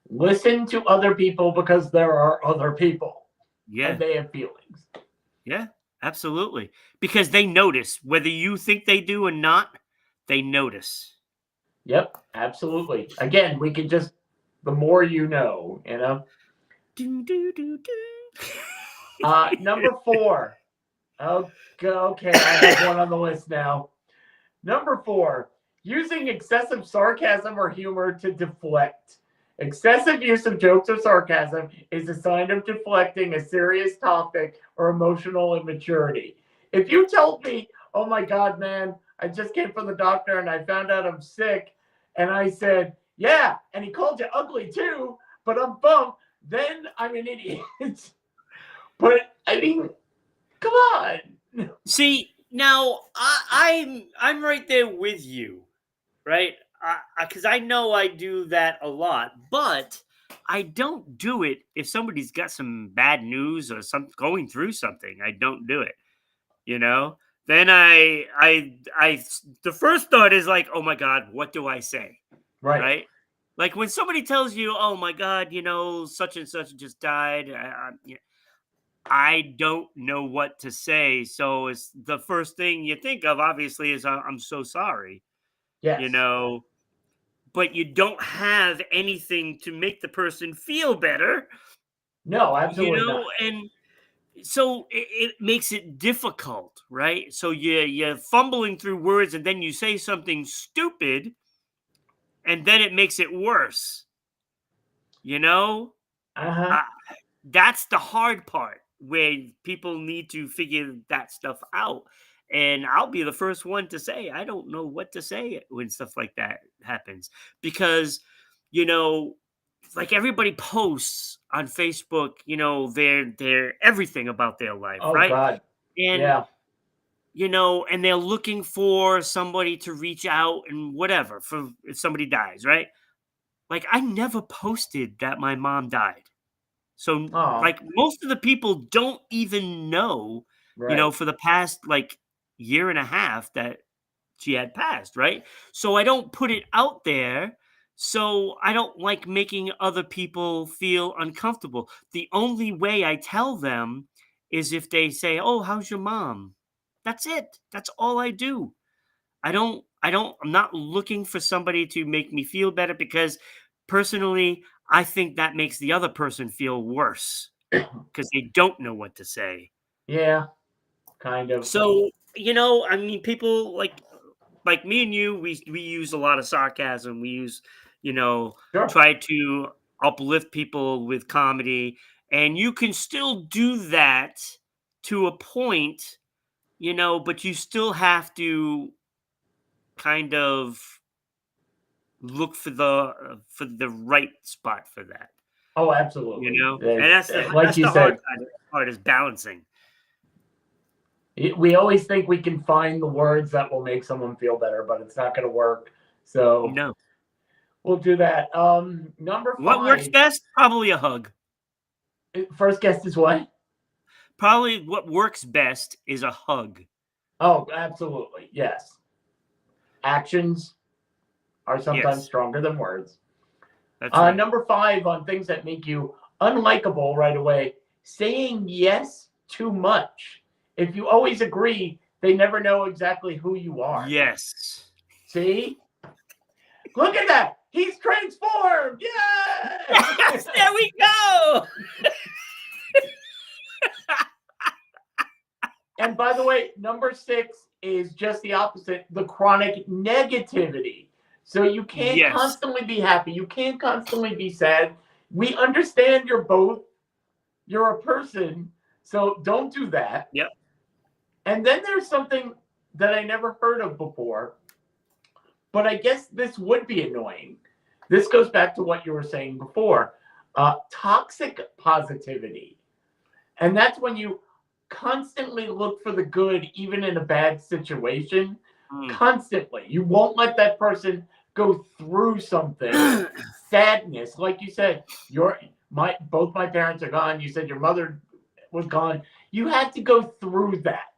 listen to other people because there are other people and Yeah. they have feelings. Yeah, absolutely. Because they notice, whether you think they do or not, they notice. Yep, absolutely. Again, we can just the more you know, you know. Do, do, do, do. Number 4. Okay, I have one on the list now. Number 4, using excessive sarcasm or humor to deflect. Excessive use of jokes or sarcasm is a sign of deflecting a serious topic or emotional immaturity. If you told me, oh my God, man, I just came from the doctor and I found out I'm sick, and I said, yeah, and he called you ugly too, but I'm bummed, then I'm an idiot. But I mean, come on. See, now I'm right there with you, right? Because I know I do that a lot, but I don't do it if somebody's got some bad news or some going through something. I don't do it. You know. Then the first thought is like, oh my God, what do I say? Right. Right? Like when somebody tells you, "Oh my God, such and such just died," I don't know what to say. So it's the first thing you think of, obviously, is I'm so sorry, you Yes. know, but you don't have anything to make the person feel better, No, absolutely not. and so it makes it difficult, right? So you're fumbling through words, and then you say something stupid, and then it makes it worse. You know, Uh-huh. I, that's the hard part where people need to figure that stuff out. And I'll be the first one to say I don't know what to say when stuff like that happens because, you know, like everybody posts on Facebook, their everything about their life, Oh right? God. And Yeah. and they're looking for somebody to reach out and whatever for if somebody dies, right? Like I never posted that my mom died. So, Oh, like, most of the people don't even know, right. for the past, like, year and a half that she had passed, right? So I don't put it out there. So I don't like making other people feel uncomfortable. The only way I tell them is if they say, "Oh, how's your mom?" That's it. That's all I do. I'm not looking for somebody to make me feel better because personally, I think that makes the other person feel worse because they don't know what to say. Yeah, kind of. So, people like me and you, we use a lot of sarcasm. We use, Sure. try to uplift people with comedy, and you can still do that to a point, but you still have to kind of look for the right spot for that. Oh, You absolutely. know, and that's Like you the hard said, part is balancing. we always think we can find the words that will make someone feel better, but it's not going to work. So No. we'll do that. Number 5. What works best? Probably a hug. First guest is what? Probably what works best is a hug. Oh, absolutely. Yes. Actions are sometimes stronger than words. That's right. Number 5 on things that make you unlikable right away, saying yes too much. If you always agree, they never know exactly who you are. Yes. See? Look at that. He's transformed. Yay! Yes, there we go. And by the way, number 6 is just the opposite, the chronic negativity. So you can't constantly be happy. You can't constantly be sad. We understand you're a person, so don't do that. Yep. And then there's something that I never heard of before, but I guess this would be annoying. This goes back to what you were saying before, toxic positivity. And that's when you constantly look for the good, even in a bad situation. Constantly. You won't let that person go through something. Sadness. Like you said, both my parents are gone. You said your mother was gone. You had to go through that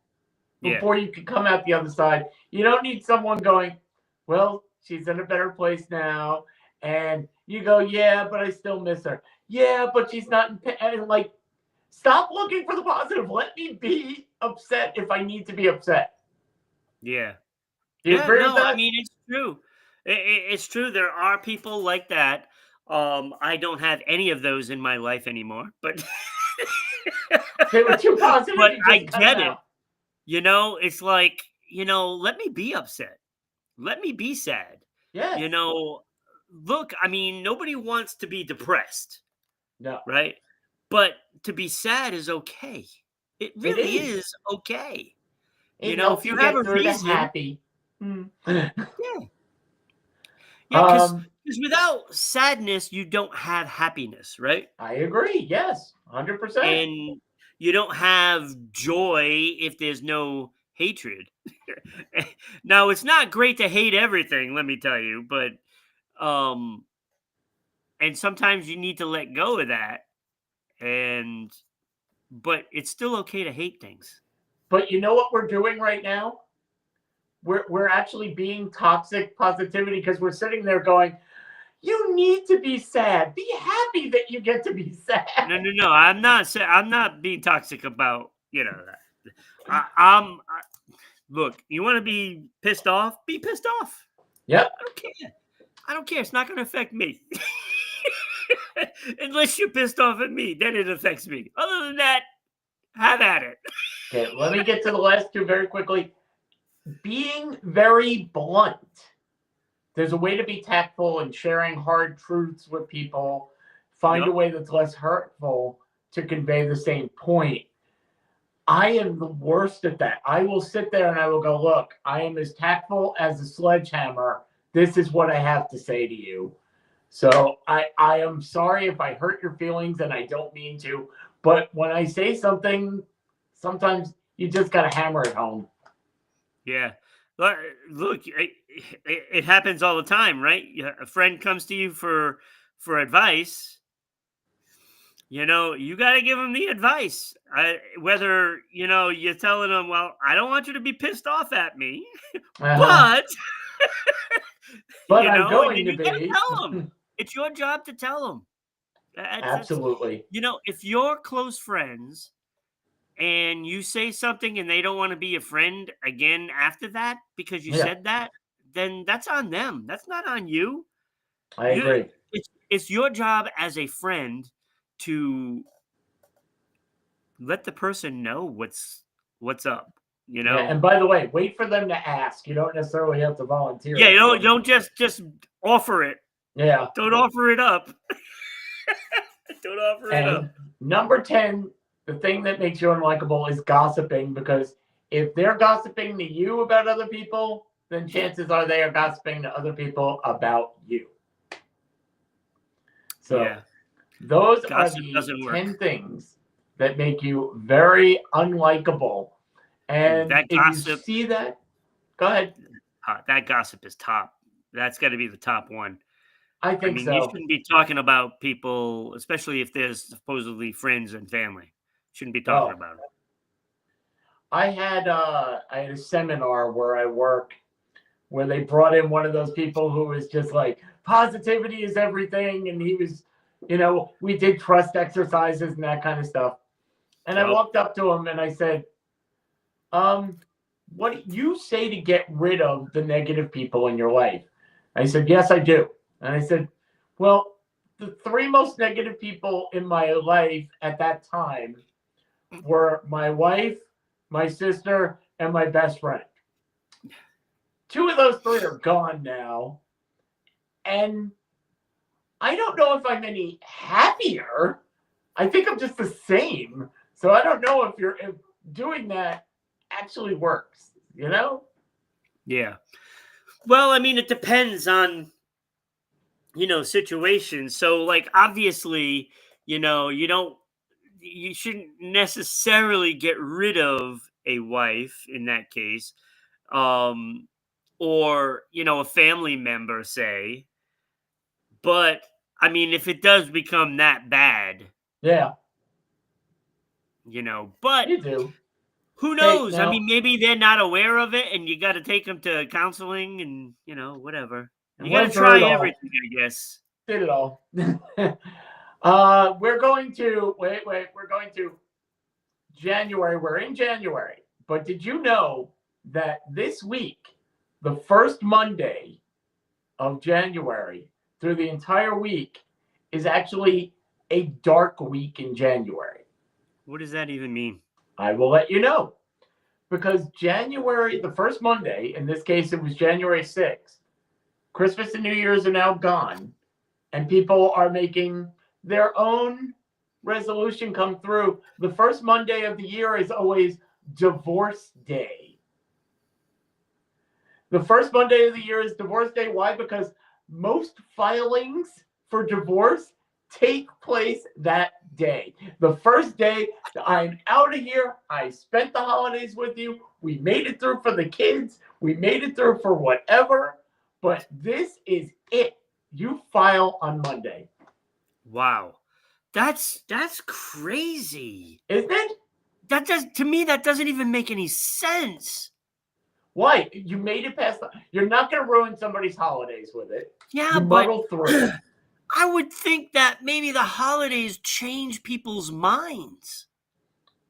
before you could come out the other side. You don't need someone going, well, she's in a better place now. And you go, yeah, but I still miss her. Yeah, but she's not in pain. And like, stop looking for the positive. Let me be upset if I need to be upset. Yeah. Do you agree with that? I mean, it's true. It's true. There are people like that. I don't have any of those in my life anymore, but they were too positive. But I get it. You know, it's like, let me be upset. Let me be sad. Yeah. You know, look, I mean, nobody wants to be depressed. No. Right? But to be sad is okay. It really is okay. If you have a reason. Happy. Yeah. Yeah, because without sadness, you don't have happiness, right? I agree. Yes, 100%. And you don't have joy if there's no hatred. Now, it's not great to hate everything, let me tell you, but and sometimes you need to let go of that. But it's still okay to hate things. But you know what we're doing right now? We're actually being toxic positivity because we're sitting there going, you need to be sad. Be happy that you get to be sad. No. I'm not being toxic about that. Look, you want to be pissed off? Be pissed off. Yep. I don't care. It's not going to affect me. Unless you're pissed off at me, then it affects me. Other than that, have at it. Okay, let me get to the last 2 very quickly. Being very blunt. There's a way to be tactful and sharing hard truths with people. Find a way that's less hurtful to convey the same point. I am the worst at that. I will sit there and I will go, look, I am as tactful as a sledgehammer. This is what I have to say to you. So I am sorry if I hurt your feelings, and I don't mean to. But when I say something, sometimes you just got to hammer it home. Yeah. Look, it happens all the time, right? A friend comes to you for advice. You got to give them the advice. Whether, you're telling them, well, I don't want you to be pissed off at me, but I'm going to be. Tell them. It's your job to tell them. Absolutely. If you're close friends and you say something and they don't want to be a friend again after that because you said that, then that's on them. That's not on you. I agree. It's your job as a friend to let the person know what's up. Yeah, and by the way, wait for them to ask. You don't necessarily have to volunteer. Yeah, don't just offer it. Yeah. Don't offer it up. Don't offer it up. Number 10, the thing that makes you unlikable is gossiping, because if they're gossiping to you about other people, then chances are they are gossiping to other people about you. So Those are Gossip the doesn't work. 10 things that make you very unlikable. Ooh, And that if you gossip, see that, go ahead. that gossip is top. That's got to be the top one. I I think mean, you so. shouldn't be talking about people, especially if there's supposedly friends and family. Shouldn't be talking Oh, about them. I had a seminar where I work where they brought in one of those people who was just like, positivity is everything. And he was, we did trust exercises and that kind of stuff. And I Yep. walked up to him and I said, what do you say to get rid of the negative people in your life? I said, yes, I do. And I said, well, the three most negative people in my life at that time were my wife, my sister, and my best friend. Two of those three are gone now. And I don't know if I'm any happier. I think I'm just the same. So I don't know if doing that actually works, Yeah. Well, I mean, it depends on, situations. So, like, obviously, you shouldn't necessarily get rid of a wife in that case, um, or, a family member, say. But, I mean, if it does become that bad, Yeah, but you do. who Hey, knows? I now, mean, maybe they're not aware of it and you got to take them to counseling and, whatever. and You got to went through try it all. everything, I guess. Did it all. We're going to, we're going to January. We're in January. But did you know that this week, the first Monday of January through the entire week, is actually a dark week in January? What does that even mean? I will let you know. Because January, the first Monday, in this case, it was January 6th, Christmas and New Year's are now gone, and people are making their own resolution come through. The first Monday of the year is always Divorce Day. The first Monday of the year is Divorce Day. Why? Because most filings for divorce take place that day. The first day, I'm out of here. I spent the holidays with you. We made it through for the kids. We made it through for whatever. But this is it. You file on Monday. Wow. That's crazy. Isn't it? To me, that doesn't even make any sense. Why? You made it past you're not going to ruin somebody's holidays with it. Yeah, you muddle through. I would think that maybe the holidays change people's minds.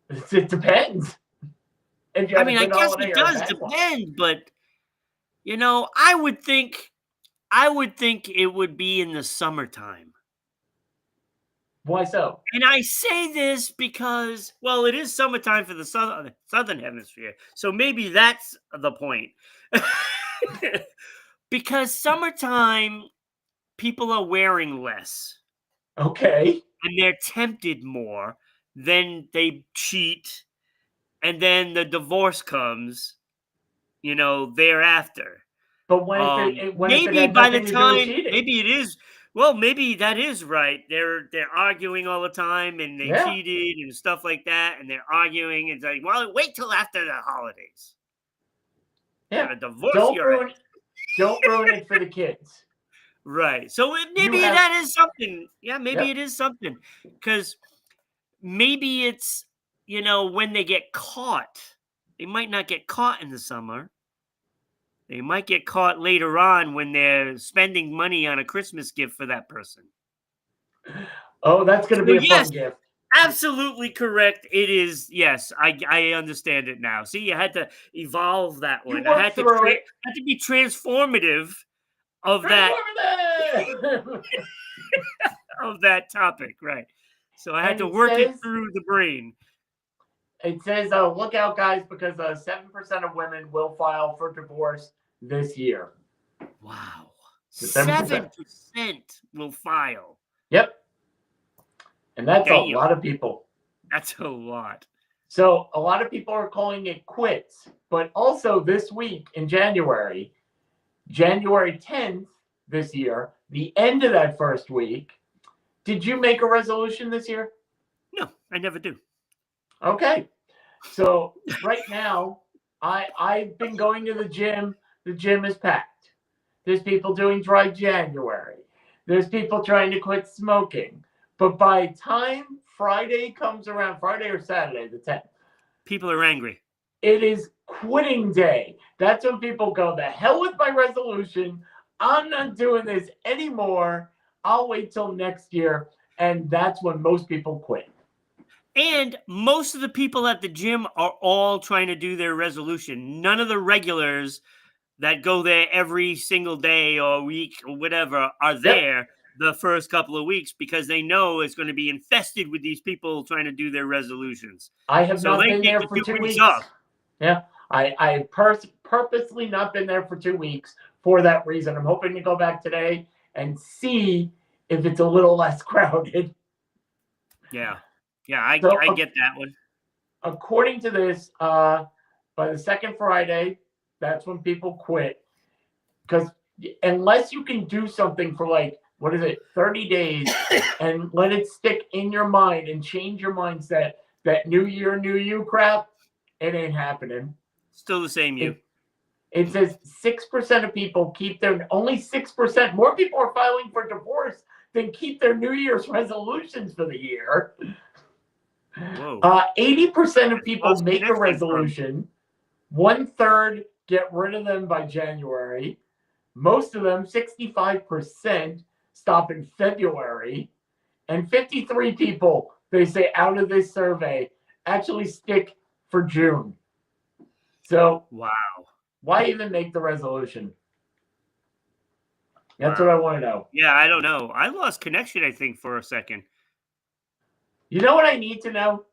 It depends. If you I had mean, a I good guess holiday it or a does bad one. depend, but I would think it would be in the summertime. Why so? And I say this because, well, it is summertime for the southern hemisphere, so maybe that's the point. Because summertime, people are wearing less. Okay. And they're tempted more. Then they cheat, and then the divorce comes, thereafter. But when it Maybe had by the nothing to do with time, cheating? maybe it is. Well, maybe that is right. They're arguing all the time, and they Yeah. cheated and stuff like that, and they're arguing. It's like, well, wait till after the holidays. Yeah. Got a divorce Don't ruin it for the kids. Right. So maybe that is something. Yeah, maybe it is something. Because maybe it's, when they get caught, they might not get caught in the summer. They might get caught later on when they're spending money on a Christmas gift for that person. Oh, that's going to be a fun gift. Absolutely correct. It is. Yes, I understand it now. See, you had to evolve that one. I had to had to be transformative of that of that topic, right? So I had to work it through the brain. It says, look out, guys, because 7% of women will file for divorce this year. Wow. 7% will file. Yep. And that's a lot of people. That's a lot. So a lot of people are calling it quits. But also this week in January 10th this year, the end of that first week, Did you make a resolution this year? No, I never do. Okay. So right now, I've been going to the gym. The gym is packed. There's people doing dry January. There's people trying to quit smoking. But by time Friday comes around, Friday or Saturday, the 10th, people are angry. It is quitting day. That's when people go, the hell with my resolution. I'm not doing this anymore. I'll wait till next year. And that's when most people quit. And most of the people at the gym are all trying to do their resolution. None of the regulars that go there every single day or week or whatever are there the first couple of weeks because they know it's going to be infested with these people trying to do their resolutions. I have not been there for 2 weeks. Yeah, I purposely not been there for 2 weeks for that reason. I'm hoping to go back today and see if it's a little less crowded. Yeah, I get that one. According to this, by the second Friday, that's when people quit. Because unless you can do something for 30 days and let it stick in your mind and change your mindset, that new year, new you crap, it ain't happening. Still the same you. It says 6% of people keep only 6%. More people are filing for divorce than keep their New Year's resolutions for the year. Whoa. 80% of people make a resolution. 1/3 get rid of them by January. Most of them, 65%, stop in February. And 53 people, they say out of this survey, actually stick for June. So, wow. Why even make the resolution? That's what I want to know. Yeah, I don't know. I lost connection, I think, for a second. You know what I need to know?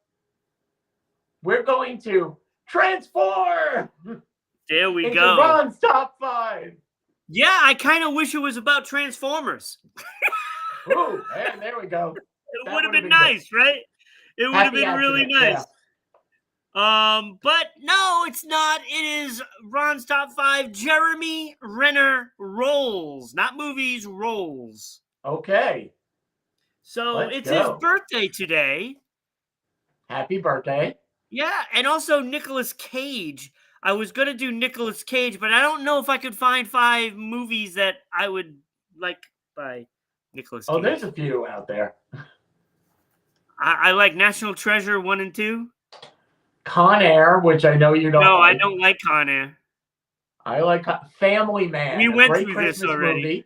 We're going to transform. There we go. Ron's top 5. Yeah, I kind of wish it was about Transformers. Ooh, and there we go. It would have been nice, right? It would have been really nice. Yeah. But no, it's not. It is Ron's top 5 Jeremy Renner roles, not movies, roles. Okay. So it's his birthday today. Happy birthday. Yeah, and also Nicolas Cage. I was going to do Nicolas Cage, but I don't know if I could find 5 movies that I would like by Nicolas Cage. Oh, there's a few out there. I like National Treasure 1 and 2. Con Air, which I know you don't like. No, I don't like Con Air. I like Family Man. We went through this already. Movie.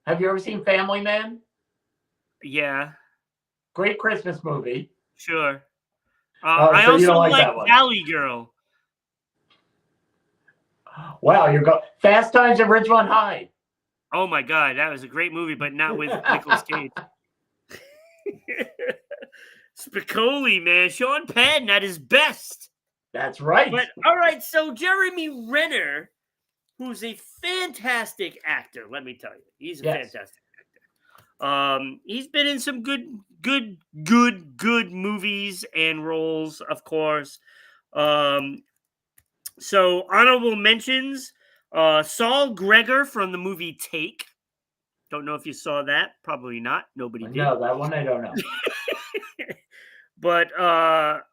Have you ever seen Family Man? Yeah. Great Christmas movie. Sure. I also like Valley Girl. Wow, you're going Fast Times at Ridgemont High. Oh my God, that was a great movie, but not with Nicolas Cage. Spicoli, man, Sean Penn at his best. That's right. But all right, so Jeremy Renner, who's a fantastic actor, let me tell you, he's a fantastic actor. He's been in some good movies and roles, of course. So honorable mentions: Saul Gregor from the movie Take. Don't know if you saw that. Probably not. Nobody did. No, that one I don't know. But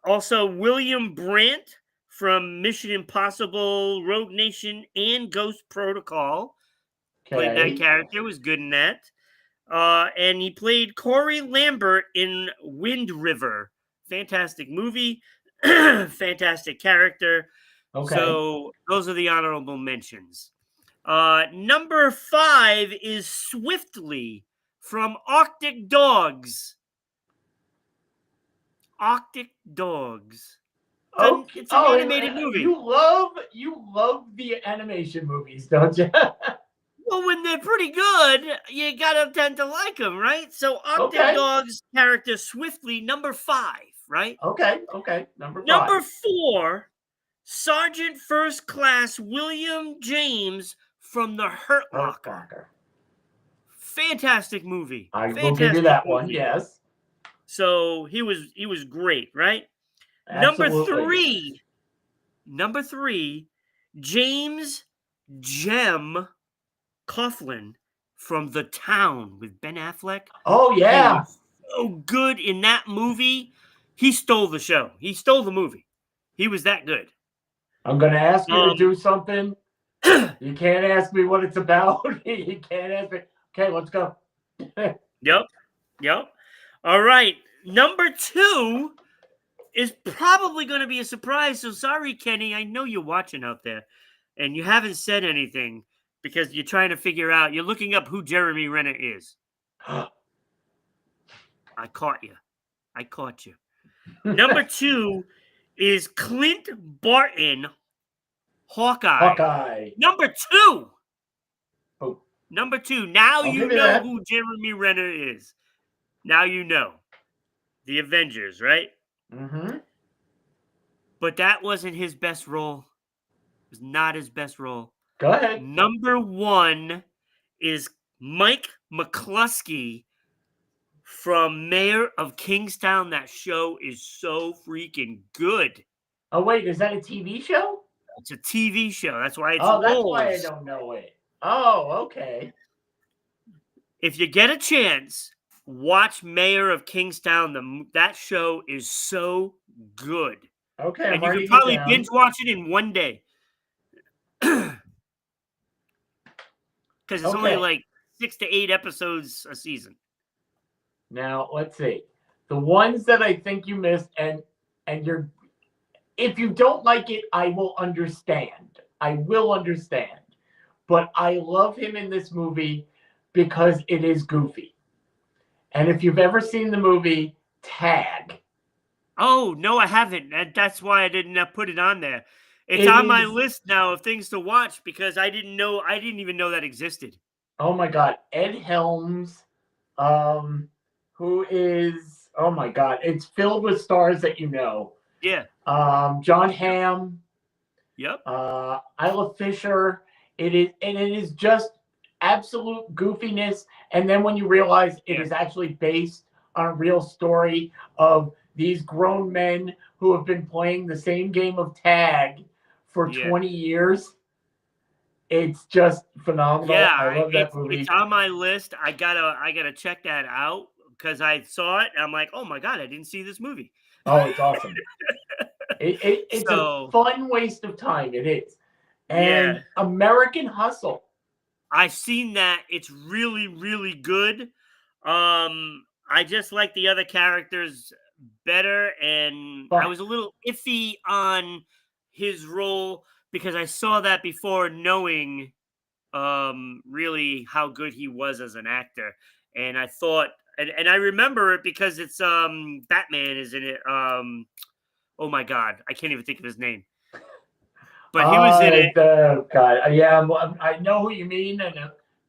also William Brandt from Mission Impossible, Rogue Nation, and Ghost Protocol. Played that character. Was good in that. And he played Corey Lambert in Wind River. Fantastic movie. Fantastic character. Okay. So those are the honorable mentions. Number 5 is Swiftly from Arctic Dogs. Arctic Dogs. It's an animated movie. You love the animation movies, don't you? Well, when they're pretty good, you gotta tend to like them, right? So Arctic Dogs character Swiftly, number 5, right? Okay. Number 5. Number 4, Sergeant First Class William James from The Hurt Locker. Fantastic movie. I will give you that one, yes. So he was great, right? Absolutely. Number 3, James Jem Coughlin from The Town with Ben Affleck. Oh, He yeah. was so good in that movie. He stole the show. He stole the movie. He was that good. I'm going to ask you to do something. You can't ask me what it's about. You can't ask me. Okay, let's go. Yep. All right. Number 2 is probably going to be a surprise. So sorry, Kenny. I know you're watching out there and you haven't said anything because you're trying to figure out, you're looking up who Jeremy Renner is. I caught you. I caught you. Number 2 is Clint Barton, Hawkeye. Number 2. Oh. Number 2. Now you know who Jeremy Renner is. Now you know. The Avengers, right? Mm-hmm. But that wasn't his best role. It was not his best role. Go ahead. Number 1 is Mike McCluskey from Mayor of Kingstown. That show is so freaking good. Oh, wait, is that a TV show? It's a TV show. That's why it's that's why I don't know it. Oh, okay. If you get a chance, watch Mayor of Kingstown. That show is so good. Okay, and you can probably binge watch it in one day. Because it's only like 6 to 8 episodes a season. Now, let's see. The ones that I think you missed, and you're, if you don't like it, I will understand. I will understand. But I love him in this movie because it is goofy. And if you've ever seen the movie Tag. Oh, no, I haven't. That's why I didn't put it on there. It's on my list now of things to watch because I didn't even know that existed. Oh my God. Ed Helms, who is, oh my God, it's filled with stars that you know. Yeah. John Hamm. Yep. Isla Fisher. It is just absolute goofiness. And then when you realize it is actually based on a real story of these grown men who have been playing the same game of tag for 20 years. It's just phenomenal. Yeah, I love that movie. It's on my list. I gotta check that out because I saw it. And I'm like, oh my God, I didn't see this movie. Oh, it's awesome. It's a fun waste of time. It is. And American Hustle. I've seen that. It's really, really good. I just like the other characters better, and I was a little iffy on his role because I saw that before knowing really how good he was as an actor. And I thought, and I remember it because it's Batman is in it. Oh my God, I can't even think of his name. But he was in it. God, yeah, I know who you mean. And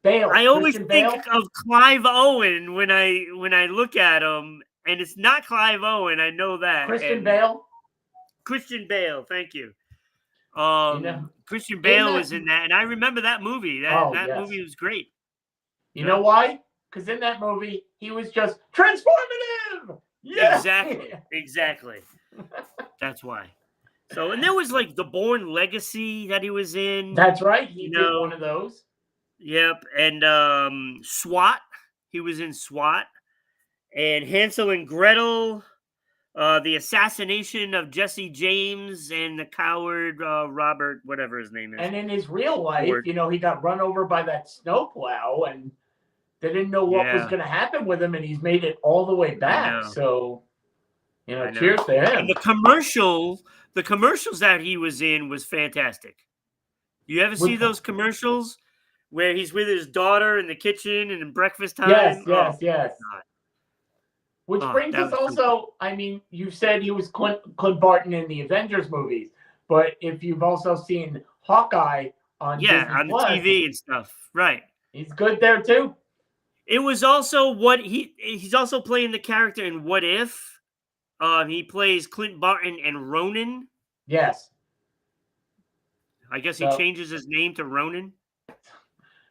Bale. I always think of Clive Owen when I look at him, and it's not Clive Owen. I know that. Christian Bale. Christian Bale, thank you. Christian Bale was in that, and I remember that movie. That movie was great. You know why? Because in that movie, he was just transformative. Yeah! Exactly. That's why. So, and there was like The Bourne Legacy that he was in. That's right. He did one of those. Yep. And SWAT. He was in SWAT. And Hansel and Gretel. The assassination of Jesse James and the coward Robert, whatever his name is. And in his real life, he got run over by that snowplow and they didn't know what was going to happen with him. And he's made it all the way back. So, cheers to him. And the commercials that he was in was fantastic. You ever see those commercials where he's with his daughter in the kitchen and in breakfast time? Yes. Which brings us also, I mean, you said he was Clint Barton in the Avengers movies, but if you've also seen Hawkeye on Disney on the TV and stuff, right? He's good there too. It was also he's also playing the character in What If. He plays Clint Barton and Ronan. Yes. I guess he changes his name to Ronan.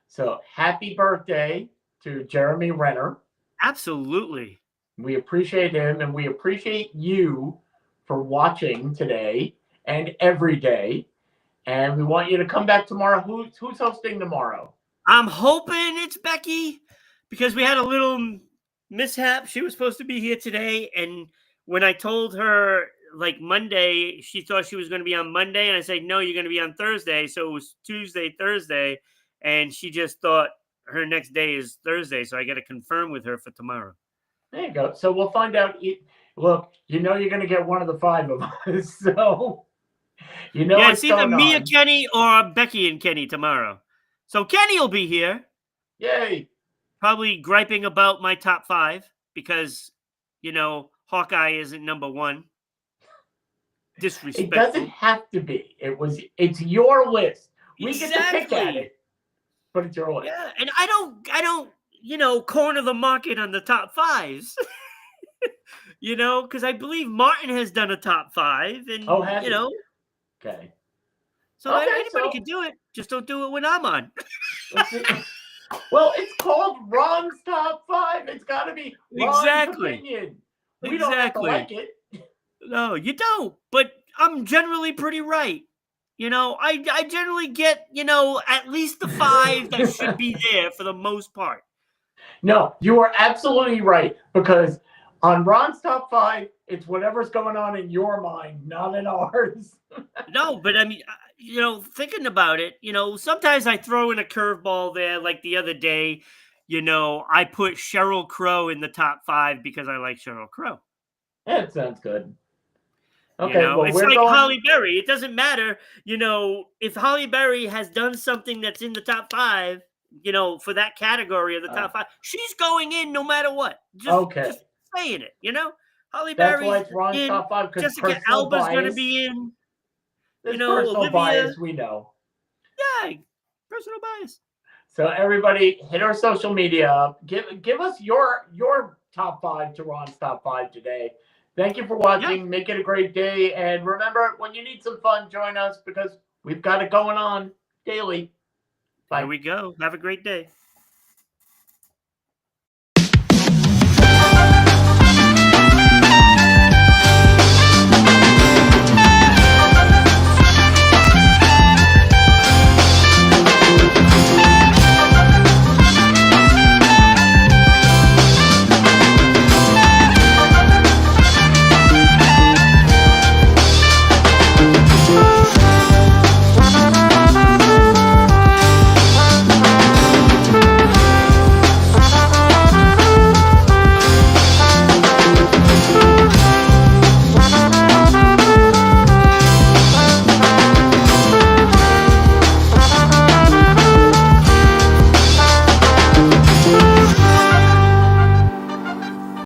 So happy birthday to Jeremy Renner. Absolutely. We appreciate him, and we appreciate you for watching today and every day. And we want you to come back tomorrow. Who's hosting tomorrow? I'm hoping it's Becky because we had a little mishap. She was supposed to be here today, and when I told her like Monday, she thought she was going to be on Monday, and I said, "No, you're going to be on Thursday." So it was Tuesday, Thursday, and she just thought her next day is Thursday. So I got to confirm with her for tomorrow. There you go. So we'll find out. Look, you're going to get one of the 5 of us. So yeah, what's it's either going me on. or Kenny or Becky and Kenny tomorrow. So Kenny will be here. Yay. Probably griping about my top 5 because, Hawkeye isn't number 1. Disrespectful. It doesn't have to be. It's your list. We get to pick at it, but it's your list. Yeah, and I don't, corner the market on the top 5s. Because I believe Martin has done a top 5, and has he? Okay. So anybody can do it. Just don't do it when I'm on. Well, it's called Ron's Top 5. It's got to be Ron's opinion. We don't have to like it. No, you don't. But I'm generally pretty right. I generally get, at least the 5 that should be there for the most part. No, you are absolutely right. Because on Ron's Top 5, it's whatever's going on in your mind, not in ours. No, but I mean, thinking about it, sometimes I throw in a curveball there. Like the other day, I put Sheryl Crow in the top 5 because I like Sheryl Crow. That sounds good. Okay, it's like Holly Berry. It doesn't matter, if Holly Berry has done something that's in the top 5, for that category of the top 5, she's going in no matter what. Just saying it, Holly Berry. That's why it's Ron's top 5 because Jessica Alba's going to be in. There's personal Olivia, bias, we know. Yeah, personal bias. So everybody, hit our social media. Give us your top 5 to Ron's top 5 today. Thank you for watching. Yeah. Make it a great day. And remember, when you need some fun, join us because we've got it going on daily. Bye. Here we go. Have a great day.